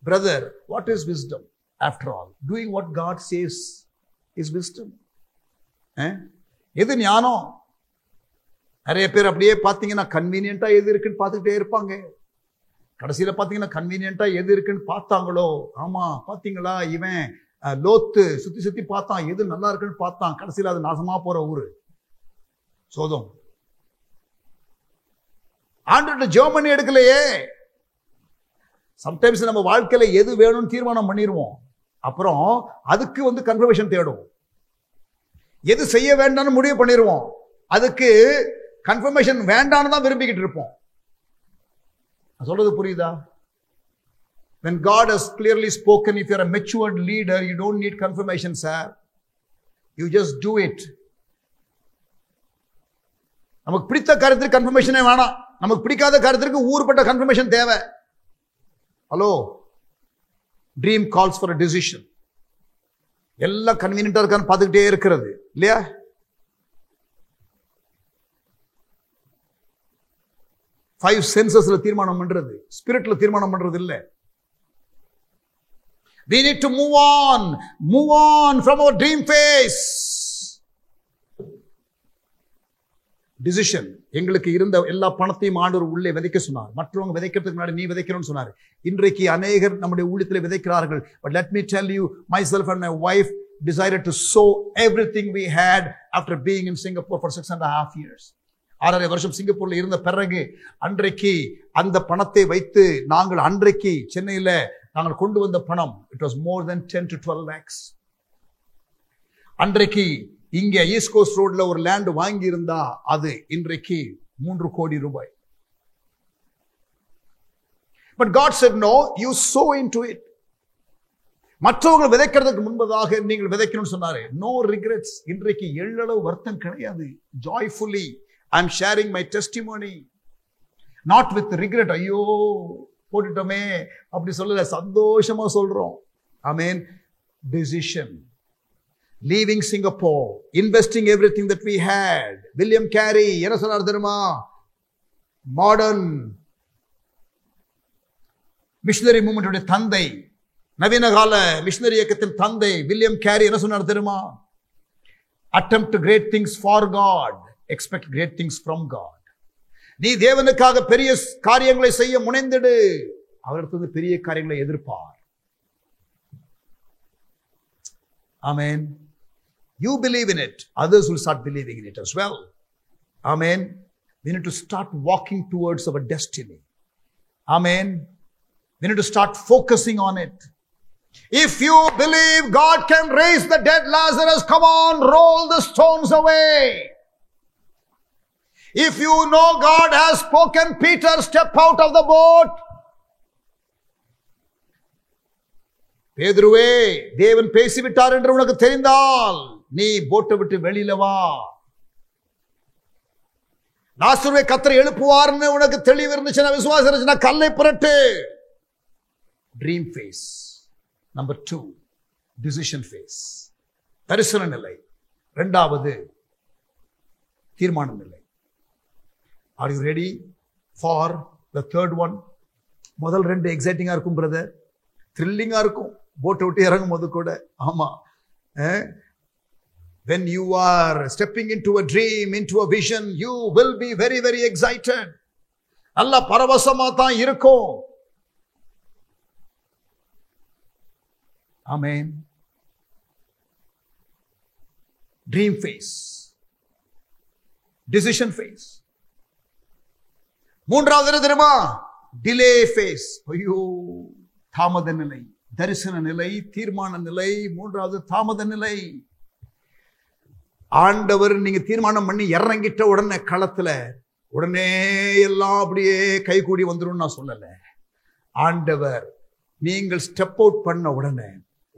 Brother, what is wisdom? After all, doing what God says is wisdom. எது ஞானம்? நிறைய பேர் அப்படியே பார்த்தீங்கன்னா கன்வீனியன்ட்டா எது இருக்குன்னு பார்த்துக்கிட்டே இருப்பாங்க. கடைசியில பார்த்தீங்கன்னா கன்வீனியன்ட்டா எது இருக்குன்னு பார்த்தாங்களோ, ஆமா பார்த்தீங்களா இவன் லோத்து சுத்தி சுத்தி பார்த்தான், எது நல்லா இருக்குன்னு பார்த்தான், கடைசியில அது நாசமா போற ஊரு சோதம். ஆண்டவர்ட்ட ஜெர்மனி எடுக்கலையே. சம்டைம்ஸ் நம்ம வாழ்க்கையில எது வேணும்னு தீர்மானம் பண்ணிடுவோம், அப்புறம் அதுக்கு கன்ஃபர்மேஷன் தேடுவோம். எது செய்ய வேண்டாம்னு முடிவு பண்ணிடுவோம், அதுக்கு கன்ஃபர்மேஷன் வேண்டான்னு தான் விரும்பிக்கிட்டு இருப்போம். சொல்றது புரியுதா? When God has clearly spoken, if you're a matured leader, you don't need confirmation, sir. You just do it. நமக்கு பிடித்த காரியத்துக்கு கன்ஃபர்மேஷனே வேணாம், நமக்கு பிடிக்காத காரியத்துக்கு ஊர்பட்ட கன்ஃபர்மேஷன் தேவை. Hello, dream calls for a decision. எல்லாம் கன்வீனியன்டா இருக்கான்னு பார்த்துக்கிட்டே இருக்கிறது இல்லையா? ஃபைவ் சென்சஸ்ல தீர்மானம் பண்றது, ஸ்பிரிட்ல தீர்மானம் பண்றது இல்ல. We need to move on from our dream phase. Decision. எங்களுக்கு இருந்த எல்லா பணத்தையும் ஆண்டவர் உள்ளே விதைக்க சொன்னார். மற்றவங்க விதைக்கிறதுக்கு முன்னாடி நீ விதைக்கணும்னு சொன்னார். இன்றைக்கு அநேகர் நம்முடைய ஊழியத்தில் விதைக்கிறார்கள். But let me tell you, myself and my wife decided to sow everything we had after being in Singapore for 6.5 years. 6.5 வருஷம் சிங்கப்பூர்ல இருந்த பிறகு அன்றைக்கு அந்த பணத்தை வைத்து நாங்கள் அன்றைக்கு சென்னையில நாங்கள் கொண்டு வந்த பணம், it was more than 10 to 12 lakhs. அன்றைக்கு இங்க ஈஸ்ட் கோஸ்ட் ரோட்ல ஒரு லேண்ட் வாங்கி இருந்தா அது இன்றைக்கு 3 கோடி ரூபாய். But God said, no, you sow into it. மற்றவர்கள் விதைக்கிறதுக்கு முன்பதாக நீங்கள் விதைக்கணும்னு சொன்னாரு. No regrets. இன்றைக்கு எள்ளளவு வருத்தம் கிடையாது. Joyfully I am sharing my testimony, not with regret. ஐயோ போட்டுட்டோமே அப்படி சொல்லல, சந்தோஷமா சொல்றோம். Amen. Decision. Leaving Singapore, investing everything that we had. William Carey என்ன சொன்னார் தெரியுமா? மாடர்ன் மிஷனரி மூவ்மெண்ட் உடைய தந்தை, நவீன கால மிஷனரி இயக்கத்தின் தந்தை வில்லியம் கேரி என்ன சொன்னார் தெரியுமா? Attempt great things for God, expect great things from God. நீ தேவனுக்காக பெரிய காரியங்களை செய்ய முனைந்திடு, அவரிடத்திலிருந்து பெரிய காரியங்களை எதிர்பார். Amen. You believe in it, others will start believing in it as well. Amen. We need to start walking towards our destiny. Amen. We need to start focusing on it. If you believe God can raise the dead Lazarus, come on, roll the stones away. If you know God has spoken, Peter, step out of the boat. பேதுருவே, தேவன் பேசிவிட்டார் என்று உனக்கு தெரிந்தால் நீ போட்டை விட்டு வெளியில வா. லாசருவை கர்த்தர் எழுப்புவார்னு உனக்கு தெளிவு இருந்துச்சுன்னா, விசுவாசம் இருந்துச்சுன்னா கல்லை புரட்டு. Dream phase. Number 2, decision phase. தரிசன நிலை. 2வது தீர்மான நிலை. Are you ready for the third one? முதல் 2 எக்ஸைட்டிங்கா இருக்கும் பிரதர், த்ரில்லிங்கா இருக்கும், போட்டை விட்டு இறங்கும் போது கூட. ஆமா, when you are stepping into a dream, into a vision, you will be very very excited. நல்ல பரவசமா தான் இருக்கும். Amen. Dream phase, decision phase. 3வது என்ன தெரியுமா? Delay phase. ஐயோ, தாமத நிலை. தரிசன நிலை, தீர்மான நிலை, 3வது தாமத நிலை. ஆண்டவர் நீங்க தீர்மானம் பண்ணி இறங்கிட்ட உடனே களத்துல உடனே எல்லாம் அப்படியே கைகூடி வந்துடும் நான் சொல்லல. ஆண்டவர் நீங்கள் ஸ்டெப் அவுட் பண்ண உடனே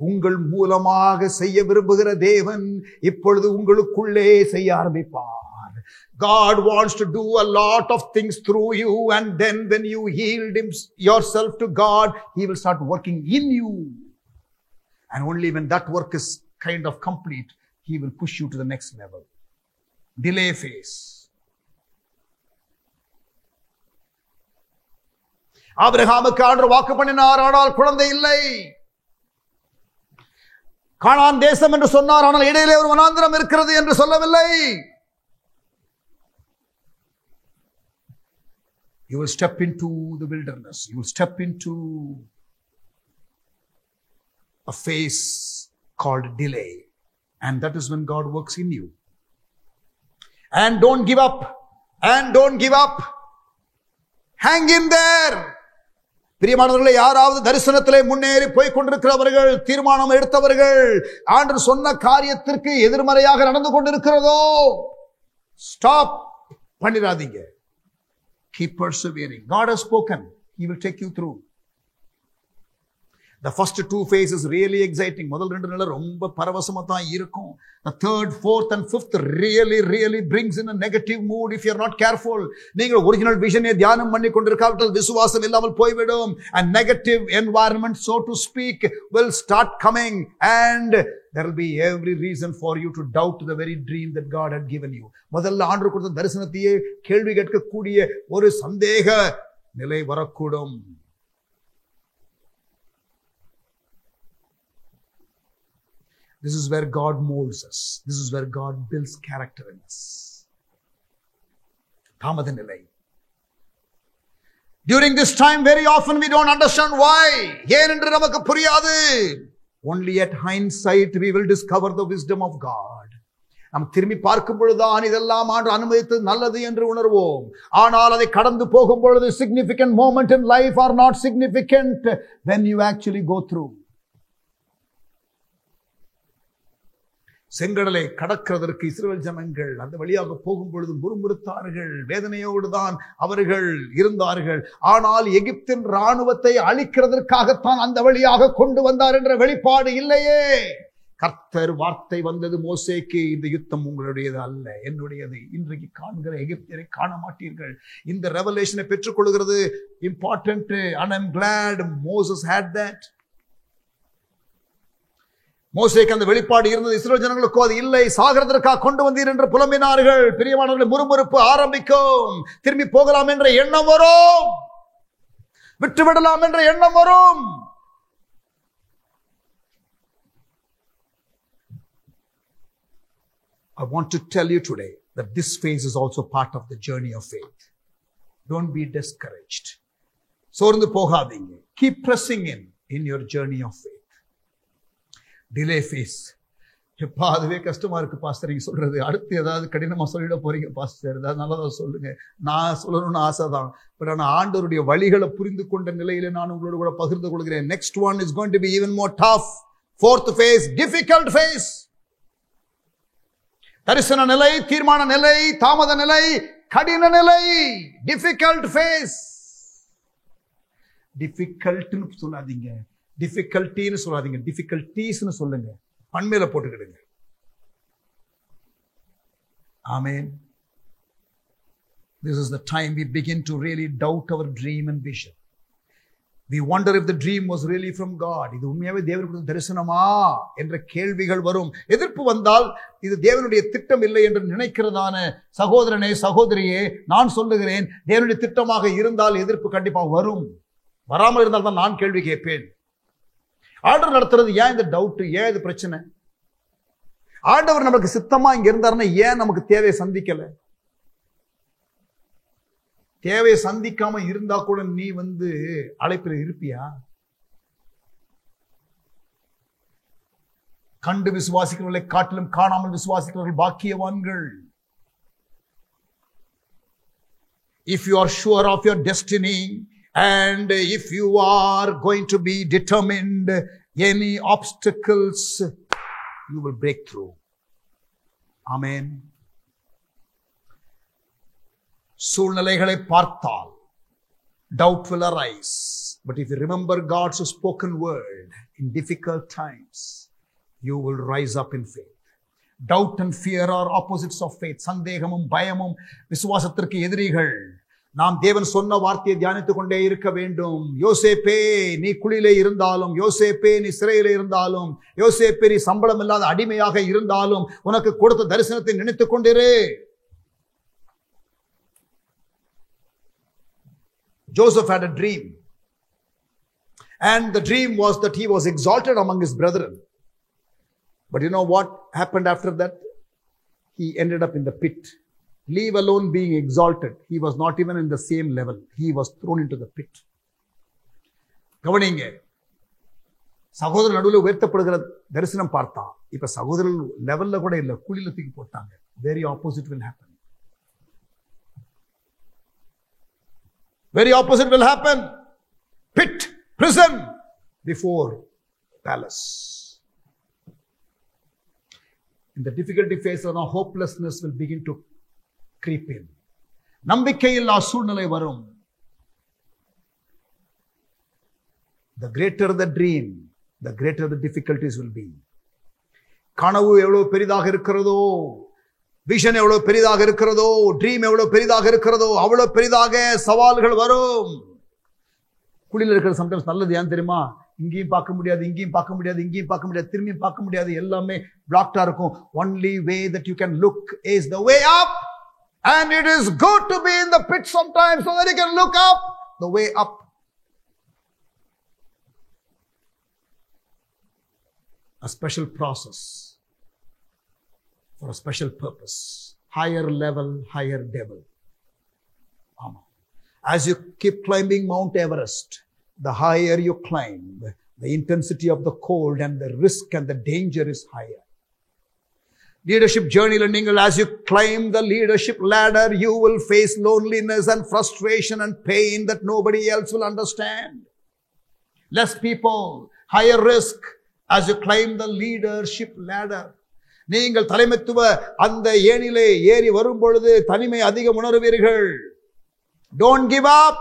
உங்கள் மூலமாக செய்ய விரும்புகிற தேவன் இப்பொழுது உங்களுக்குள்ளே செய்ய ஆரம்பிப்பார். God wants to do a lot of things through you, and then when you yield yourself to God, He will start working in you. And only when that work is kind of complete, He will push you to the next level. Delay phase. ஆபிரகாமுக்கு ஆண்டவர் வாக்கு பண்ணினார், ஆனால் குழந்தை இல்லை. கானான் தேசம் என்று சொன்னார், ஆனால் இடையிலே ஒரு வனாந்திரம் இருக்கிறது என்று சொல்லவில்லை. You will step into the wilderness. You will step into a phase called delay. And that is when God works in you. And don't give up. And don't give up. Hang in there. பிரியமானவர்களே, யாராவது தரிசனத்திலே முன்னேறி போய் கொண்டிருக்கிறவர்கள், தீர்மானம் எடுத்தவர்கள், ஆண்டவர் சொன்ன காரியத்திற்கு எதிர்மறையாக நடந்து கொண்டிருக்கிறதோ, stop பண்ணிராதீங்க. Keep persevering. God has spoken. He will take you through. The first 2 phases really exciting. முதல் 2 நிலை ரொம்ப பரவசமா தான் இருக்கும். The 3rd, 4th and 5th really brings in a negative mood if you are not careful. நீங்கள் original விஷனை தியானம் பண்ணி கொண்டிருக்காவிட்டால் விசுவாசம் இல்லாமல் போய்விடும். And negative environment, so to speak, will start coming, and there will be every reason for you to doubt the very dream that God had given you. முதல்ல ஆண்டவர் கொடுத்த தரிசனத்தையே கேள்வி கேட்கக்கூடிய ஒரு சந்தேக நிலை வரக்கூடும். This is where God molds us. This is where God builds character in us. தாமத நிலை. During this time, very often we don't understand why. ஏன் என்று நமக்கு புரியாது. Only at hindsight we will discover the wisdom of God. நாம் திரும்பி பார்க்கும் பொழுதுதான் இதெல்லாம் ஆண்டு அனுமதித்தது நல்லது என்று உணர்வோம். ஆனால் அதை கடந்து போகும் பொழுது significant moment in life are not significant when you actually go through. செங்கடலை கடக்கிறதற்கு இஸ்ரவேல் ஜனங்கள் அந்த வழியாக போகும் பொழுது முறுமுறுத்தார்கள், வேதனையோடு தான் அவர்கள் இருந்தார்கள். ஆனால் எகிப்தின் ராணுவத்தை அழிக்கிறதற்காகத்தான் அந்த வழியாக கொண்டு வந்தார் என்ற வெளிப்பாடு இல்லையே. கர்த்தர் வார்த்தை வந்தது மோசேக்கு, இந்த யுத்தம் உங்களுடையது அல்ல, என்னுடையது. இன்றைக்கு காண்கிற எகிப்தியரை காண மாட்டீர்கள். இந்த ரெவலேஷனை பெற்றுக்கொள்கிறது important. and I'm glad Moses had that. மோசேக்கு அந்த வெளிப்பாடு இருந்தது, இஸ்ரவேல் ஜனங்களுக்கோ அது இல்லை. சாகரத்திற்காக கொண்டு வந்தீர் என்று புலம்பினார்கள். பிரியமானவர்களே, முறுமுறுப்பு ஆரம்பிக்கும். திரும்பி போகலாம் என்ற எண்ணம் வரும், விட்டுவிடலாம் என்ற எண்ணம் வரும். I want to tell you today that this phase is also part of the journey of faith. Don't be discouraged. சோர்ந்து போகாதீங்க. Keep pressing in your journey of faith. Delay phase. எப்பா அதுவே கஷ்டமா இருக்கு பாஸ்டர் நீங்க சொல்றது. அடுத்து ஏதாவது கடினமா சொல்லிட போறீங்க பாஸ்டர், ஏதாவது நல்லதா சொல்லுங்க. நான் சொல்லணும்னு ஆசைதான், பட் ஆனா ஆண்டவருடைய வழிகளை புரிந்து கொண்ட நிலையில நான் உங்களோட கூட பகிர்ந்து கொள்கிறேன். Next one is going to be even more tough. Fourth phase, difficult phase. தரிசன நிலை, தீர்மான நிலை, தாமத நிலை, கடின நிலை. Difficult face. டிஃபிகல்ட்னு சொல்லாதீங்க, டிஃபிகல்ட்டின்னு சொல்லாதீங்க, டிஃபிகல்ட்டீஸ்னு சொல்லுங்க. பன்மையில போட்டுக்கிடுங்க. ஆமென். This is the time we begin to really doubt our dream and vision. We wonder if the dream was really from God. இது உண்மையாவே தேவனுடைய தரிசனமா என்ற கேள்விகள் வரும். எதிர்ப்பு வந்தால் இது தேவனுடைய திட்டம் இல்லை என்று நினைக்கிறதான சகோதரனே சகோதரியே, நான் சொல்லுகிறேன், தேவனுடைய திட்டமாக இருந்தால் எதிர்ப்பு கண்டிப்பாக வரும். வராமல் இருந்தால் தான் நான் கேள்வி கேட்பேன். ஆண்டவர் நடத்துறது ஏன் இந்த டவுட், ஏன் இது பிரச்சனை? ஆண்டவர் நமக்கு சித்தமா இங்க இருந்தாருன்னா ஏன் நமக்கு தேவையை சந்திக்கல? தேவையை சந்திக்காம இருந்தா கூட நீ அழைப்பில் இருப்பியா? கண்டு விசுவாசிக்கிறவர்களை காட்டிலும் காணாமல் விசுவாசிக்கிறவர்கள் பாக்கியவான்கள். If you are sure of your destiny and if you are going to be determined, any obstacles you will break through. Amen. சூழ்நிலைகளை பார்த்தால் doubt will arise, but if you remember God's spoken word in difficult times, you will rise up in faith. Doubt and fear are opposites of faith. சந்தேகமும் பயமும் விசுவாசத்திற்கு எதிரிகள். நாம் தேவன் சொன்ன வார்த்தையை தியானித்துக் கொண்டே இருக்க வேண்டும். யோசேப்பே நீ குழியிலே இருந்தாலும், யோசேப்பே நீ சிறையிலே இருந்தாலும், யோசேப்பே நீ சம்பளம் இல்லாத அடிமையாக இருந்தாலும், உனக்கு கொடுத்த தரிசனத்தை நினைத்துக் கொண்டிரு. Joseph had a dream, and the dream was that he was exalted among his brethren. But you know what happened after that? He ended up in the pit. Leave alone being exalted. He was not even in the same level. He was thrown into the pit. கவனிங்க, சகோதரர் நடுவில் உயர்த்தப்படுகிற தரிசனம் பார்த்தா, இப்ப சகோதரர் லெவல்ல கூட இல்ல, குழியில தூக்கி போட்டாங்க. Very opposite will happen. Very opposite will happen. Pit, prison, before palace. In the difficulty phase, now hopelessness will begin to creep in. நம்பிக்கையில்லா சூழ்நிலை வரும். The greater the dream, the greater the difficulties will be. கனவு எவ்வளவு பெரிதாக இருக்கிறதோ, vision எவ்வளவு பெரிதாக இருக்கிறதோ, ட்ரீம் எவ்வளவு பெரிதாக இருக்கிறதோ, அவ்வளவு பெரிதாக சவால்கள் வரும். குழியில் இருக்கிறது சம்டைம்ஸ் நல்லது ஏன் தெரியுமா? இங்கேயும் பார்க்க முடியாது, இங்கேயும் பார்க்க முடியாது, இங்கேயும் பார்க்க முடியாது, திரும்பியும் பார்க்க முடியாது, எல்லாமே பிளாக்டா இருக்கும். Only way that you can look is the way up, and it is good to be in the pit sometimes so that you can look up, the way up. A special process for a special purpose. Higher level, higher devil. As you keep climbing Mount Everest, the higher you climb, the intensity of the cold and the risk and the danger is higher. Leadership journey, as you climb the leadership ladder, you will face loneliness and frustration and pain that nobody else will understand. Less people, higher risk as you climb the leadership ladder. நீங்கள் தலைமைத்துவ அந்த ஏணிலே ஏறி வரும் பொழுது தனிமை அதிகம் உணர்வீர்கள். Don't give up.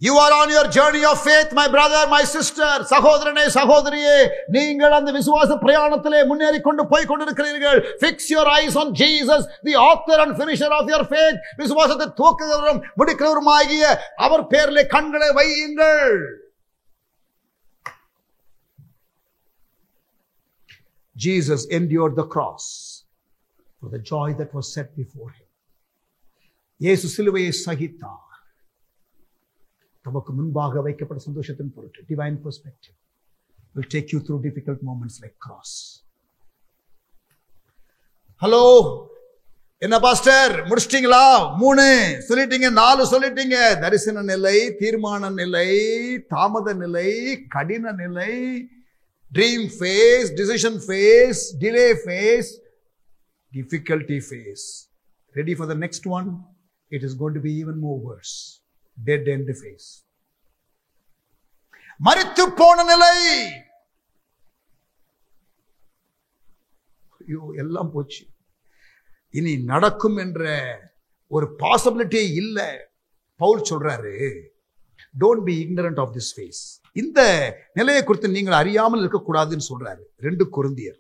You are on your journey of faith, my brother, my sister. சகோதரனே, சகோதரியே, நீங்கள் அந்த விசுவாச பிரயாணத்திலே முன்னேறி கொண்டு போய் கொண்டிருக்கிறீர்கள். Fix your eyes on Jesus, the author and finisher of your faith. விசுவாசத்தை துவக்குகிறவரும் முடிக்கிறவருமாகிய அவர் பேரிலே கண்களை வையுங்கள். Jesus endured the cross for the joy that was set before him. இயேசு சிலுவையை சகித்தார். தமக்கு முன்பாக வைக்கப்பட்ட சந்தோஷத்தின் பொருட்டு. Divine perspective will take you through difficult moments like cross. Hello, என்ன பாஸ்டர் முடிச்சிட்டீங்களா? 3 சொல்லிட்டீங்க, 4 சொல்லிட்டீங்க. தரிசன நிலை, தீர்மான நிலை, தாமத நிலை, கடின நிலை, dream phase, decision phase, delay phase, difficulty phase. Ready for the next one? It is going to be even more worse. Dead end phase. மரித்து போன நிலை. ஐயோ, எல்லாம் போச்சு, இனி நடக்கும் என்ற ஒரு பாசிபிலிட்டி இல்ல. பவுல் சொல்றாரு, don't be ignorant of this phase. இந்த நிலையை குறித்து நீங்கள் அறியாமல் இருக்கக்கூடாதுன்னு சொல்றாரு. 2 கொரிந்தியர்,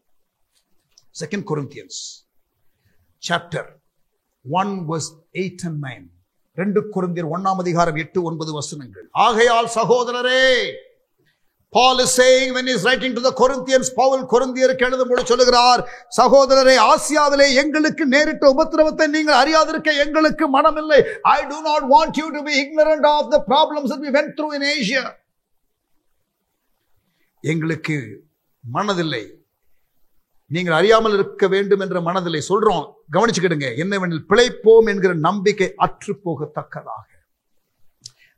2 Corinthians chapter 1 verse 8 and 9. 2 கொரிந்தியர் 1ஆம் அதிகாரம் 8-9 வசனங்கள். ஆகையால் சகோதரரே, Paul is saying when he is writing to the Corinthians, Paul கொரிந்தியருக்கு எழுதும்போது சொல்லுகிறார், சகோதரரே, ஆசியாவிலே எங்களுக்கு நேரிட்ட உபத்திரவத்தை நீங்கள் அறியாதிருக்க எங்களுக்கு மனமில்லை. I do not want you to be ignorant of the problems that we went through in Asia. எங்களுக்கு மனதில்லை, நீங்கள் அறியாமல் இருக்க வேண்டும் என்ற மனதில்லை. சொல்றோம், கவனிச்சுக்கிடுங்க. என்னவெனில் பிழைப்போம் என்கிற நம்பிக்கை அற்று போகத்தக்கதாக.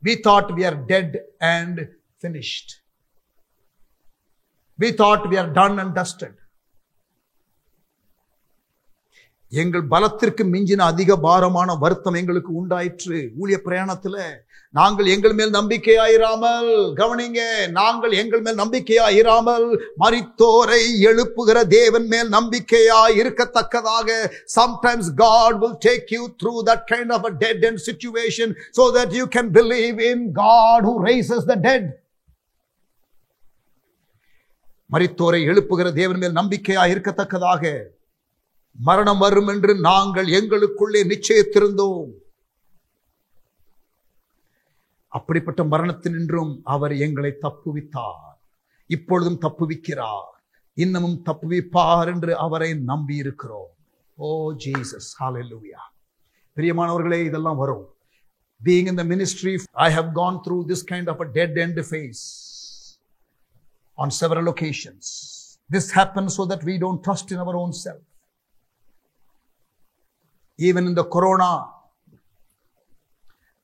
We thought we are dead and finished. We thought we are done and dusted. எங்கள் பலத்திற்கு மிஞ்சின அதிக பாரமான வருத்தம் எங்களுக்கு உண்டாயிற்று. ஊழிய பிரயாணத்தில் நாங்கள் எங்கள் மேல் நம்பிக்கையாயிராமல், கவனிங்க, நாங்கள் எங்கள் மேல் நம்பிக்கையாயிராமல் மரித்தோரை எழுப்புகிற தேவன் மேல் நம்பிக்கையாய் இருக்கத்தக்கதாக, sometimes God will take you through that kind of a dead end situation so that you can believe in God who raises the dead. மரித்தோரை எழுப்புகிற தேவன் மேல் நம்பிக்கையாய் இருக்கத்தக்கதாக மரணம் வரும் என்று நாங்கள் எங்களுக்குள்ளே நிச்சயித்திருந்தோம். அப்படிப்பட்ட மரணத்தினின்றும் அவர் எங்களை தப்புவித்தார். இப்பொழுதும் தப்புவிக்கிறார், இன்னமும் தப்புவிப்பார் என்று அவரை நம்பி இருக்கிறோம். ஓ ஜீசஸ், ஹalleluya. பிரியமானவர்களே, இதெல்லாம் வரும். Being in the ministry, I have gone through this kind of a dead end phase on several occasions. This happens so that we don't trust in our own self. Even in the corona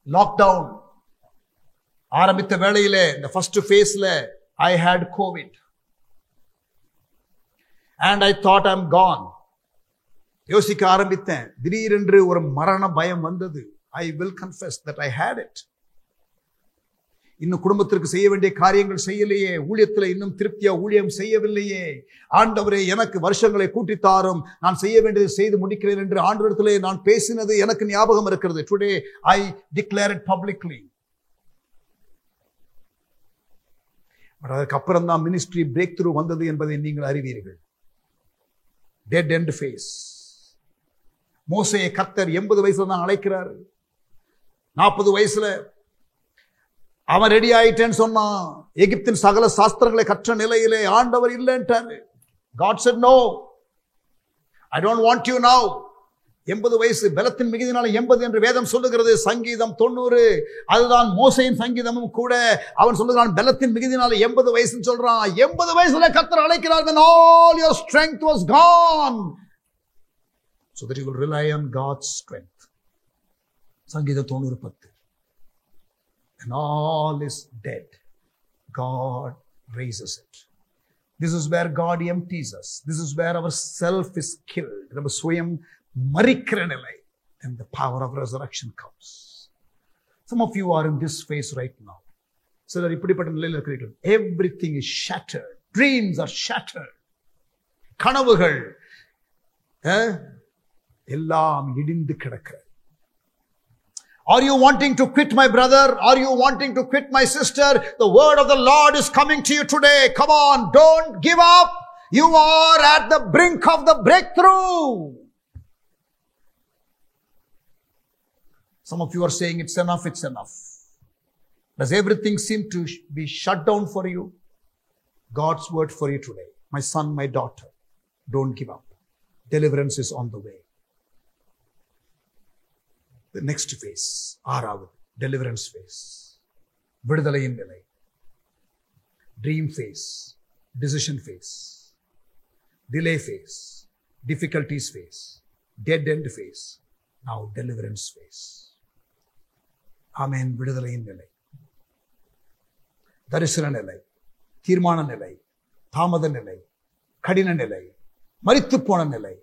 lockdown ஆரம்பித்த வேளையிலே, இந்த first ஃபேஸ்ல I had COVID and I thought I'm gone. யோசிக்க ஆரம்பித்தேன். திடீரென்று ஒரு மரண பயம் வந்தது. I will confess that I had it. இன்னும் குடும்பத்திற்கு செய்ய வேண்டிய காரியங்கள் செய்யலையே, ஊழியத்தில் இன்னும் திருப்தியா ஊழியம் செய்யவில்லையே, ஆண்டவரே எனக்கு வருஷங்களை கூட்டித்தாரும், நான் செய்ய வேண்டியதை செய்து முடிக்கிறேன் என்று ஆண்டவரிடத்திலே நான் பேசினது எனக்கு ஞாபகம் இருக்கிறது. Today I declare it publicly. அதற்கு அப்புறம் தான் மினிஸ்ட்ரி பிரேக் த்ரூ வந்தது என்பதை நீங்கள் அறிவீர்கள். Dead end phase. மோசேயை கர்த்தர் 80 வயசுல தான் அழைக்கிறார். 40 வயசுல அவன் ரெடி ஆயிட்டேன்னு சொன்னான். எகிப்தின் சகல சாஸ்திரங்களை கற்ற நிலையிலே ஆண்டவர் இல்லைன்ட்டாரு. God said no, I don't want you now. 80 வயசு, பலத்தின் மிகுதினால 80 என்று வேதம் சொல்லுகிறது. சங்கீதம் 90, அதுதான் மோசேயின் சங்கீதமும் கூட. அவன் சொல்லுகிறான், பலத்தின் மிகுதினால 80 வயசுன்னு சொல்றான். 80 வயசுல கர்த்தர் அழைக்கிறார். Then all your strength was gone, so that you will rely on God's strength. சங்கீதம் 90:10. And all is dead, God raises it. This is where God empties us. This is where our self is killed. நம்ம சுயம் மரிக்கிற நிலை. And the power of resurrection comes. Some of you are in this phase right now. சிலர் இப்படிப்பட்ட நிலையில் இருக்கிறீர்கள். Everything is shattered. Dreams are shattered. கனவுகள் எல்லாம் இடிந்து கிடக்கிறது. Are you wanting to quit, my brother? Are you wanting to quit, my sister? The word of the Lord is coming to you today. Come on, don't give up. You are at the brink of the breakthrough. Some of you are saying it's enough, it's enough. Does everything seem to be shut down for you? God's word for you today. My son, my daughter, don't give up. Deliverance is on the way. The next phase, ஆறாவது deliverance phase. விடுதலையின் நிலை. Dream phase, decision phase, delay phase, difficulties phase, dead end phase, now deliverance phase. ஆமென். விடுதலையின் நிலை, தரிசன நிலை, தீர்மான நிலை, தாமத நிலை, கடின நிலை, மரித்து போன நிலை,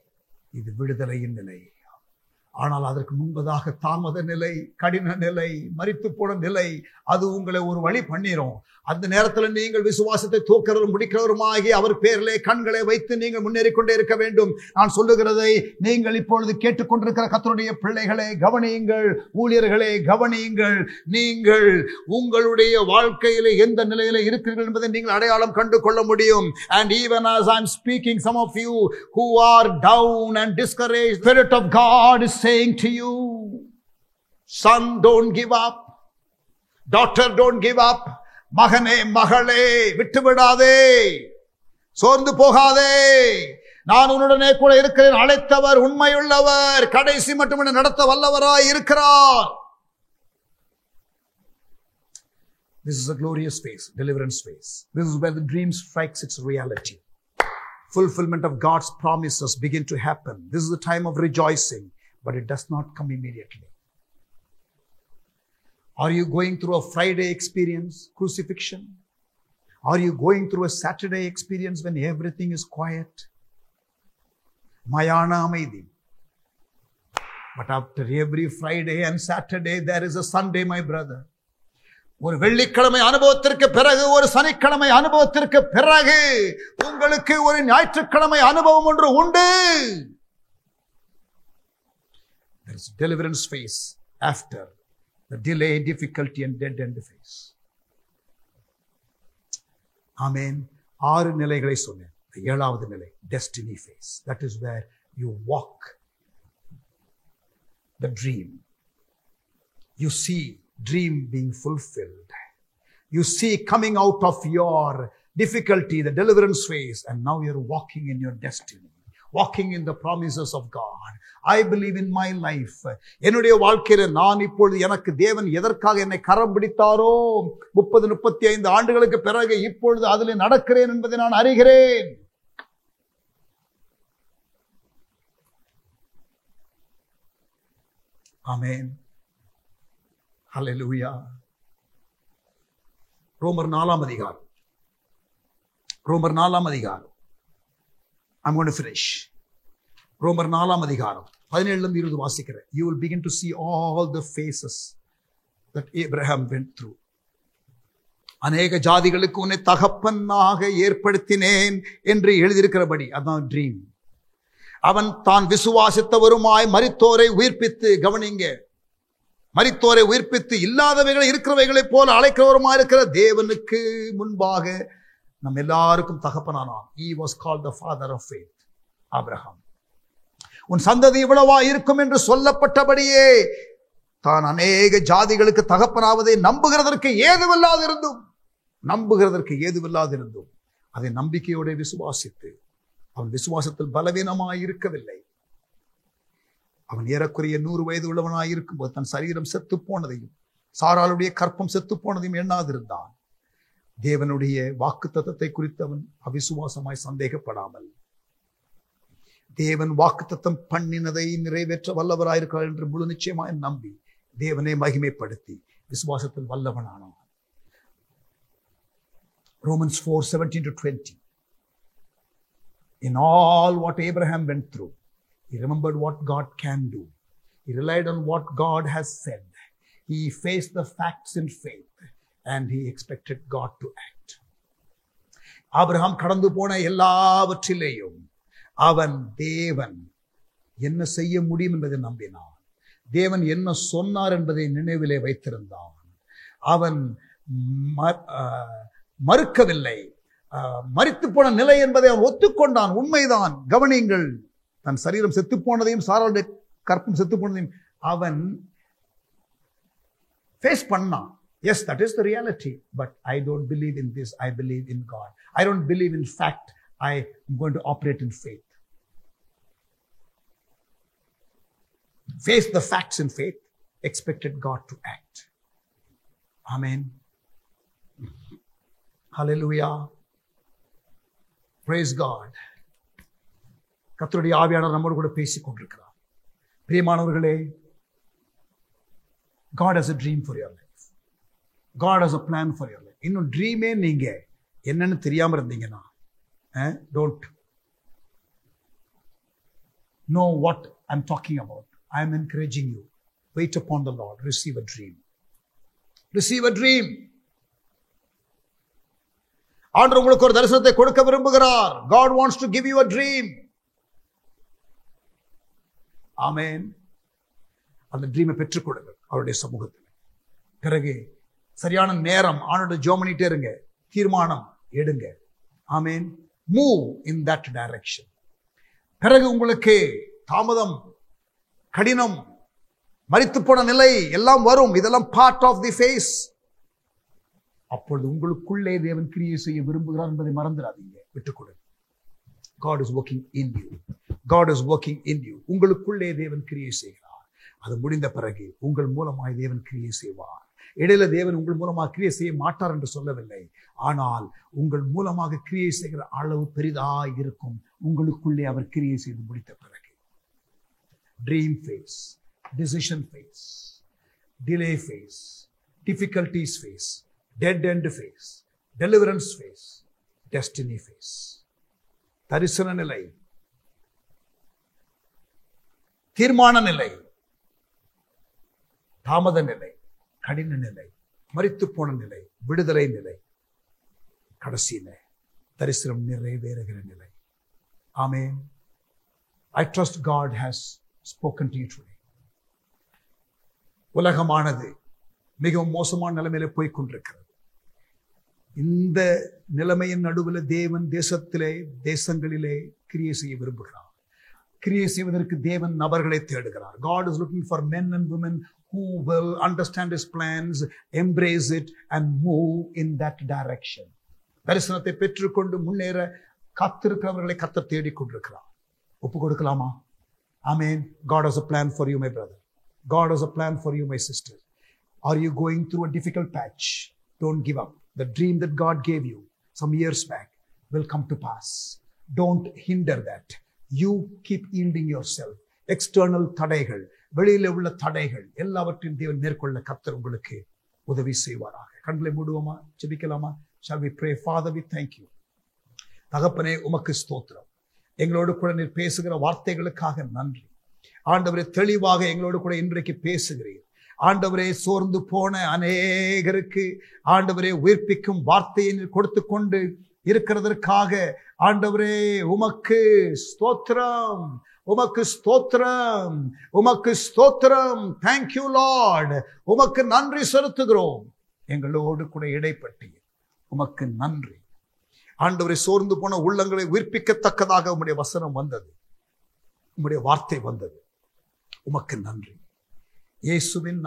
இது விடுதலையின் நிலை. ஆனால் அதற்கு முன்பதாக தாமத நிலை, கடின நிலை, மரித்து போன நிலை, அது உங்களை ஒரு வழி பண்ணிரும். அந்த நேரத்தில் நீங்கள் விசுவாசத்தை தூக்கிறவரும் முடிக்கிறவருமாகி அவர் பேரிலே கண்களை வைத்து நீங்கள் முன்னேறி கொண்டே இருக்க வேண்டும். நான் சொல்லுகிறதை நீங்கள் இப்பொழுது கேட்டுக்கொண்டிருக்கிற கர்த்தருடைய பிள்ளைகளே கவனியுங்கள், ஊழியர்களே கவனியுங்கள். நீங்கள் உங்களுடைய வாழ்க்கையிலே எந்த நிலையில இருக்கிறீர்கள் என்பதை நீங்கள் அடையாளம் கண்டு கொள்ள முடியும். And even as I'm speaking, some of you who are down and discouraged, the Spirit of God is saying to you, son, don't give up. Daughter, don't give up. மகனே, மகளே, விட்டுவிடாதே, சோர்ந்து போகாதே. நான் உன்னுடனே கூட இருக்கிறேன். அழைத்தவர் உண்மையுள்ளவர், கடைசி மட்டும் நடத்த வல்லவராய் இருக்கிறார். This is a glorious phase, deliverance phase. This is where the dream strikes its reality. Fulfillment of God's promises begin to happen. This is the time of rejoicing, but it does not come immediately. Are you going through a Friday experience, crucifixion? Are you going through a Saturday experience when everything is quiet? Mayana amaidi. But after every Friday and Saturday, there is a Sunday, my brother. ஒரு வெள்ளிக்கிழமை அனுபவத்திற்கு பிறகு, ஒரு சனிக்கிழமை அனுபவத்திற்கு பிறகு உங்களுக்கு ஒரு ஞாயிற்றுக்கிழமை அனுபவம் ஒன்று உண்டு. There is deliverance phase after the delay, difficulty and dead end phase. Amen. 6 நிலைகளை சொன்னேன். ஏழாவது நிலை, destiny phase. That is where you walk the dream. You see dream being fulfilled. You see coming out of your difficulty, the deliverance phase, and now you're walking in your destiny, walking in the promises of God. I believe in my life. என்னுடைய வாழ்க்கையில நான் இப்பொழுது எனக்கு தேவன் எதற்காக என்னை கரம் பிடித்தாரோ 30-35 ஆண்டுகளுக்கு பிறகு இப்பொழுது அதில் நடக்கிறேன் என்பதை நான் அறிகிறேன். ஆமென். ஹல்லேலூயா. ரோமர் 4ஆம் அதிகாரம். ரோமர் 4ஆம் அதிகாரம். I'm going to finish. ரோமர் 4ஆம் அதிகாரம் 17 20 வாசிக்கிறேன். You will begin to see all the phases that Abraham went through. அநேக ஜாதிகளுக்கு உன்னை தகப்பனாக ஏற்படுத்தினேன் என்று எழுதியிருக்கிறபடி, அதான் ட்ரீம். அவன் தான் விசுவாசித்தவருமாய் மரித்தோரை உயிர்ப்பித்து, கவனிங்க, மரித்தோரை உயிர்ப்பித்து இல்லாதவைகளை இருக்கிறவைகளைப் போல அழைக்கிறவருமாய் இருக்கிற தேவனுக்கு முன்பாக நம் எல்லாருக்கும் தகப்பனானான். He was called the father of faith. Abraham. உன் சந்ததி இவ்வளவா இருக்கும் என்று சொல்லப்பட்டபடியே தான் அநேக ஜாதிகளுக்கு தகப்பனாவதை நம்புகிறதற்கு ஏதுவில்லாதிருந்தும் அதை நம்பிக்கையோட விசுவாசித்து, அவன் விசுவாசத்தில் பலவீனமாய் இருக்கவில்லை. அவன் ஏறக்குறைய 100 வயது உள்ளவனாய் இருக்கும்போது தன் சரீரம் செத்து போனதையும் சாராளுடைய கற்பம் செத்து போனதையும் எண்ணாதிருந்தான். தேவனுடைய வாக்குத்தத்தத்தை குறித்து அவன் அவிசுவாசமாய் சந்தேகப்படாமல், தேவன் வாக்குத்தத்தம் பண்ணினதை நிறைவேற்ற வல்லவராயிருக்கிறார் என்று முழு நிச்சயமாய் நம்பி தேவனை மகிமைப்படுத்தி விசுவாசத்தில் வல்லவனானான். Romans 4:17-20. In all what Abraham went through, he remembered what God can do. He relied on what God has said. He faced the facts in faith and he expected God to act. Abraham கடந்து போன எல்லாவற்றிலேயும் அவன் தேவன் என்ன செய்ய முடியும் என்பதை நம்பினான். தேவன் என்ன சொன்னார் என்பதை நினைவிலே வைத்திருந்தான். அவன் மறுக்கவில்லை. மரித்து போன நிலை என்பதை அவன் ஒத்துக்கொண்டான். உண்மைதான். கவனியுங்கள், தன் சரீரம் செத்து போனதையும் சாராளுடைய கற்பம் செத்து போனதையும் அவன் ஃபேஸ் பண்ணான். Yes, that is the reality. But I don't believe in this. I believe in God. I don't believe in fact. I am going to operate in faith. Face the facts in faith. Expected God to act. Amen. Hallelujah. Praise God. கர்த்தருடைய ஆவியானவர் நம்மோடு கூட பேசிக் கொண்டிருக்கிறார். பிரியமானவர்களே, God has a dream for your life. God has a plan for your life. இன்னும் ட்ரீமே நீங்க என்னன்னு தெரியாம இருந்தீங்கன்னா, don't know what I'm talking about. I'm encouraging you. Wait upon the Lord. Receive a dream. Receive a dream. ஆண்டவர் உங்களுக்கு ஒரு தரிசனத்தை கொடுக்க விரும்புகிறார். God wants to give you a dream. ஆமென். அந்த ட்ரீமை பெற்றுக் கொடுங்கள் அவருடைய சமூகத்தில். பிறகு சரியான நேரம் ஆண்டோட ஜெபம் பண்ணிட்டே இருங்க. தீர்மானம் எடுங்க. Amen. Move in that direction. பிறகு உங்களுக்கு தாமதம், கடினம், மரித்து போன நிலை எல்லாம் வரும். இதெல்லாம் பார்ட் ஆஃப் தி ஃபேஸ். அப்பொழுது உங்களுக்குள்ளே தேவன் கிரியை செய்ய விரும்புகிறார் என்பதை மறந்துடாதீங்க. விட்டுக் கொடுங்க. God is working in you. God is working in you. உங்களுக்குள்ளே தேவன் கிரியை செய்கிறார். அது முடிந்த பிறகு உங்கள் மூலமாய் தேவன் கிரியை செய்வார். இடையில தேவன் உங்கள் மூலமாக கிரியை செய்ய மாட்டார் என்று சொல்லவில்லை. ஆனால் உங்கள் மூலமாக கிரியை செய்கிற அளவு பெரிதாய் இருக்கும். உங்களுக்குள்ளே அவர் கிரியை செய்து முடித்த பிறகு dream phase, decision phase, delay phase, difficulties phase, dead end phase, deliverance phase, destiny phase. தரிசன நிலை, தீர்மான நிலை, தாமத நிலை, கடின நிலை, மரித்து போன நிலை, விடுதலை நிலை, கடைசியில தரிசனம் நிறைவேறுகிற நிலை. ஆமென். I trust God has spoken to you today. உலகமானது மிகவும் மோசமான நிலைமையில போய் கொண்டிருக்கிறது. இந்த நிலைமையின் நடுவில் தேவன் தேசங்களிலே கிரியை செய்ய விரும்புகிறார். கிரியை செய்வதற்கு தேவன் நபர்களை தேடுகிறார். God is looking for men and women who will understand his plans, embrace it and move in that direction. தரிசனத்தை பெற்றுக்கொண்டு முன்னேற காத்திருக்கிறவர்களை கர்த்தர் தேடிக் கொண்டிருக்கிறார். ஒப்பு கொடுக்கலாமா? Amen. God has a plan for you, my brother. God has a plan for you, my sister. Are you going through a difficult patch? Don't give up. The dream that God gave you some years back will come to pass. Don't hinder that. You keep yielding yourself. External தடைகள், வெளியில உள்ள தடைகள் எல்லாவற்றையும் தேவன் மேற்கொள்ள கர்த்தர் உங்களுக்கு உதவி செய்வாராக. கண்களை மூடுவோமா? ஜெபிக்கலாமா? Shall we pray? Father, we thank you. தகப்பனே, உமக்கு ஸ்தோத்திரம். எங்களோடு கூட நீர் பேசுகிற வார்த்தைகளுக்காக நன்றி. ஆண்டவரே, தெளிவாக எங்களோடு கூட இன்றைக்கு பேசுகிறீர். ஆண்டவரே, சோர்ந்து போன அநேகருக்கு ஆண்டவரே உயிர்ப்பிக்கும் வார்த்தையை கொடுத்து கொண்டு இருக்கிறதற்காக ஆண்டவரே உமக்கு ஸ்தோத்திரம், உமக்கு ஸ்தோத்திரம், உமக்கு ஸ்தோத்திரம். Thank you Lord. உமக்கு நன்றி செலுத்துகிறோம். எங்களோடு கூட இடைப்பட்டு உமக்கு நன்றி. ஆண்டவரை, சோர்ந்து போன உள்ளங்களை உயிர்ப்பிக்கத்தக்கதாக உம்முடைய வசனம் வந்தது, உம்முடைய வார்த்தை வந்தது. உமக்கு நன்றி. இயேசுவின்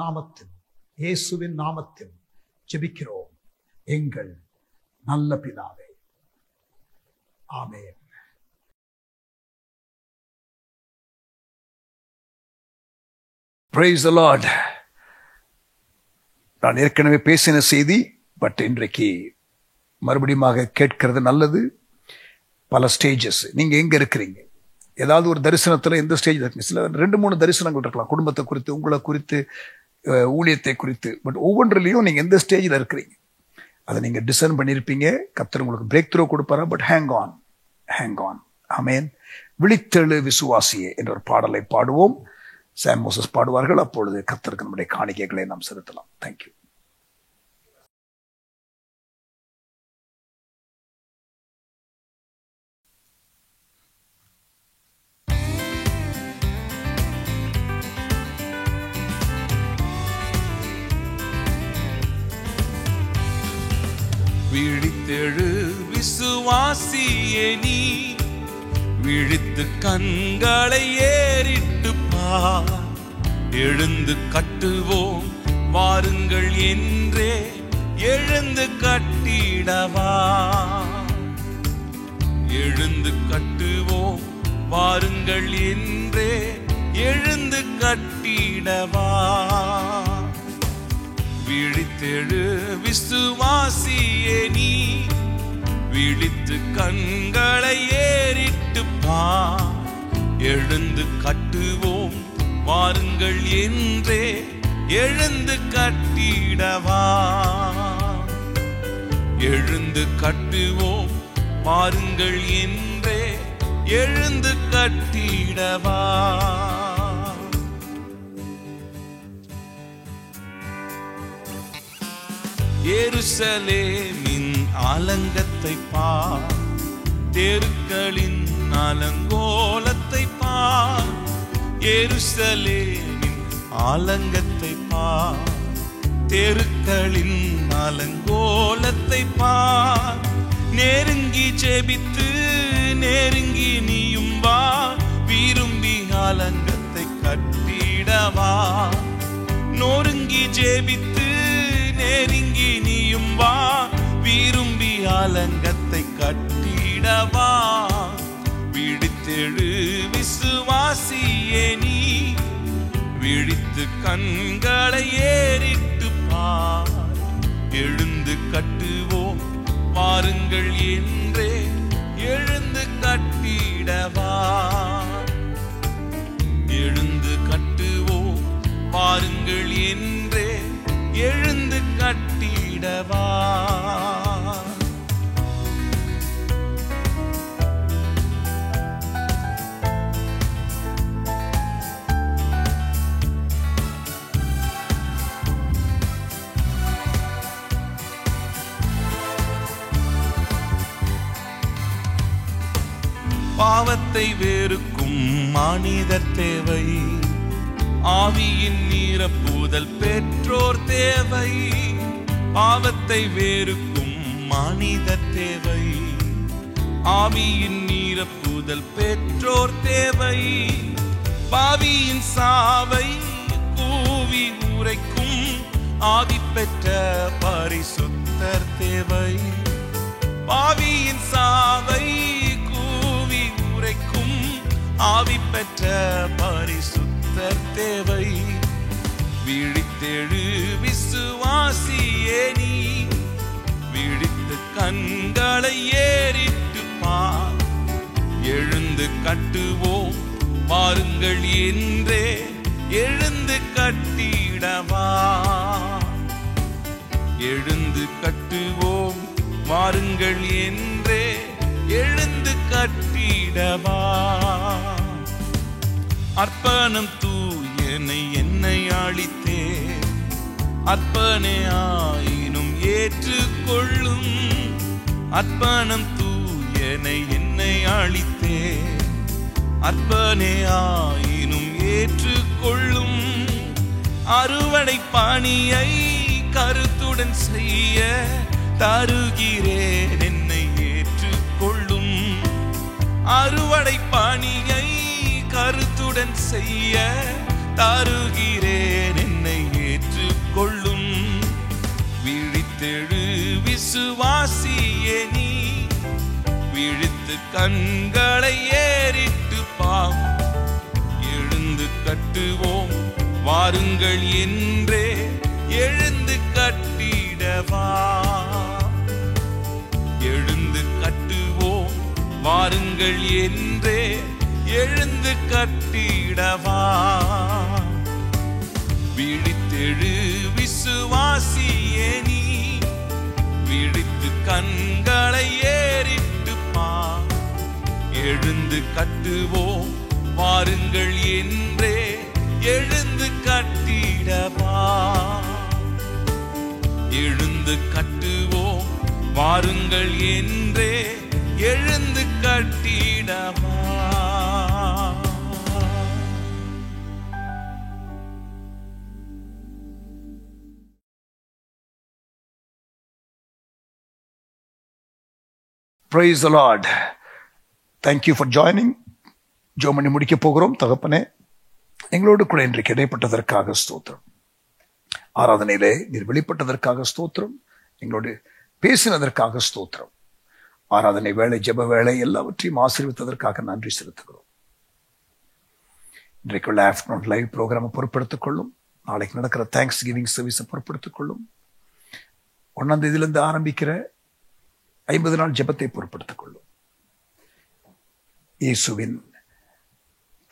நாமத்தில் ஜெபிக்கிறோம் எங்கள் நல்ல பிதாவே. ஆமென். Praise the Lord. நான் ஏற்கனவே பேசின செய்தி, பட் இன்றைக்கு மறுபடியும் கேட்கிறது நல்லது. பல ஸ்டேஜஸ். நீங்க எங்க இருக்கிறீங்க? ஏதாவது ஒரு தரிசனத்துல எந்த ஸ்டேஜ் இருக்கு? சில 2-3 தரிசனங்கள் இருக்கலாம், குடும்பத்தை குறித்து, உங்களை குறித்து, ஊழியத்தை குறித்து. பட் ஒவ்வொன்றிலையும் நீங்க எந்த ஸ்டேஜில் இருக்கிறீங்க அதை நீங்க டிசைன் பண்ணியிருப்பீங்க. கர்த்தர் உங்களுக்கு பிரேக் த்ரூ கொடுப்பாரா. But hang on. ஆமென். விழித்தெழு விசுவாசியே என்ற ஒரு பாடலை பாடுவோம். சாம் மோசஸ் பாடுவார்கள். அப்பொழுது கர்த்தருக்கு நம்முடைய காணிக்கைகளை நாம் செலுத்தலாம். தேங்க்யூ. விழித்தெழு விசுவாசியே நீ, விழித்து கண்களை ஏறிட்டு பார். எழுந்து கட்டுவோம் வாருங்கள் என்றே எழுந்து கட்டிடவா. எழுந்து கட்டுவோம் வாருங்கள் என்றே எழுந்து கட்டிடவா. விழித்தெழு விசுவாசியே நீ, விழித்து கண்களை ஏறிட்டு பார். எழுந்து கட்டுவோம் வாருங்கள் என்றே எழுந்து கட்டிடவா. எழுந்து கட்டுவோம் வாருங்கள் என்றே எழுந்து கட்டிடவா. எருசலேமின் ஆலங்கத்தை பார், தெருக்களின் அலங்கோலத்தை பார். எருசலேமின் ஆலங்கத்தை பார், தெருக்களின் அலங்கோலத்தை பார். நெருங்கி ஜெபித்து நெருங்கி நீயும் வா, விரும்பி ஆலங்கத்தை கட்டிடவா. நொறுங்கி ஜெபித்து நெருங்கி நீயும் வா, விரும்பி ஆலங்கத்தை கட்டிடவா. விழித்தெழு விசுவாசியே நீ, விழித்து கண்களை ஏறிட்டு பார். எழுந்து கட்டுவோம் வாருங்கள் என்றே எழுந்து கட்டிடவா. எழுந்து கட்டுவோம் வாருங்கள் என்றே எழுந்து கட்டிடவா. பாவத்தை வெறுக்கும் மனிதர் தேவை, ஆவியின் நிரப்புதல் பெற்றோர் தேவை. பாவத்தை வெறுக்கும் மனிதர் தேவை, ஆவியின் நிரப்புதல் பெற்றோர் தேவை. பாவியின் சாவை கூவி உரைக்கும் ஆவி பெற்ற பரிசுத்தர் தேவை. பாவியின் சாவை கூவி உரைக்கும் ஆவி பெற்ற பரிசுத்தர் தேவை. விழித்தெழு விசுவாசியே நீ, விழித்து கண்களை ஏறிட்டு பார். எழுந்து கட்டுவோம் வாருங்கள் என்றே எழுந்து கட்டிடவா. எழுந்து கட்டுவோம் வாருங்கள் என்றே எழுந்து கட்டிடவா. அர்ப்பணம் தூயனை என்னை அளித்தே, அர்ப்பணே ஆயினும் ஏற்றுக்கொள்ளும். அர்ப்பணம் தூயனை என்னை அளித்தே, அர்ப்பணே ஆயினும் ஏற்றுக்கொள்ளும். அறுவடை பணியை கருத்துடன் செய்ய தருகிறேன் என்னை ஏற்றுக்கொள்ளும். அறுவடை பணியை கருத்துடன் செய்ய தருகிறேன் என்னை ஏற்றுக்கொள்ளும். விழித்தெழு விசுவாசியே நீ, விழித்து கண்களை ஏறிட்டு பார். எழுந்து கட்டுவோம் வாருங்கள் என்றே எழுந்து கட்டிடவா. எழுந்து கட்டுவோம் வாருங்கள் என்றே எழுந்து கட்டிடவா. விழித்தெழு விசுவாசியே நீ, விழித்து கண்களை ஏறிட்டு பார். எழுந்து கட்டுவோம் வாருங்கள் என்றே எழுந்து கட்டிடவா. எழுந்து கட்டுவோம் வாருங்கள் என்றே எழுந்து கட்டிடவா. Praise the Lord. Thank you for joining. Jomani முடிக்க போகிறோம். தகப்பனே, எங்களோடு கூட இன்றைக்கு இடைப்பட்டதற்காக ஸ்தோத்திரம். ஆராதனையிலே நீர் வெளிப்பட்டதற்காக ஸ்தோத்திரம். எங்களோடு பேசினதற்காக ஸ்தோத்திரம். ஆராதனை வேலை, ஜெப வேலை எல்லாவற்றையும் ஆசீர்வித்ததற்காக நன்றி செலுத்துகிறோம். இன்றைக்குள்ள ஆஃப்டர்நூன் லைவ் ப்ரோக்ராமை பொறுப்படுத்திக் கொள்ளும். நாளைக்கு நடக்கிற தேங்க்ஸ் கிவிங் சர்வீஸை பொறுப்படுத்திக் கொள்ளும். 1ஆம் தேதியிலிருந்து ஆரம்பிக்கிற 50 நாள் ஜெபத்தை பொறுப்படுத்திக் கொள்ளும். இயேசுவின்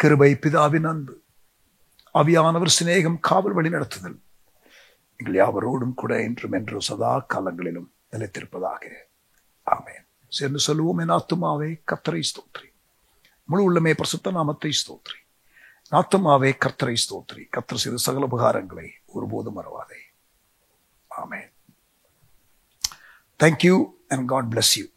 கிருபை, பிதாவின் அன்பு, ஆவியானவர் சிநேகம், காவல் வழி நடத்துதல் எங்கள் யாவரோடும் கூட இன்றும் என்றும் சதா காலங்களிலும் நிலைத்திருப்பதாக. ஆமென். சேர்ந்து சொல்லுவோம். என் ஆத்துமாவே கர்த்தரை ஸ்தோத்திரி, முழு உள்ளமே பரிசுத்த நாமத்தை ஸ்தோத்திரி. ஆத்துமாவே கர்த்தரை ஸ்தோத்திரி, கர்த்தர் செய்த சகல உபகாரங்களை ஒருபோதும் மறவாதே. ஆமென். Thank you and God bless you.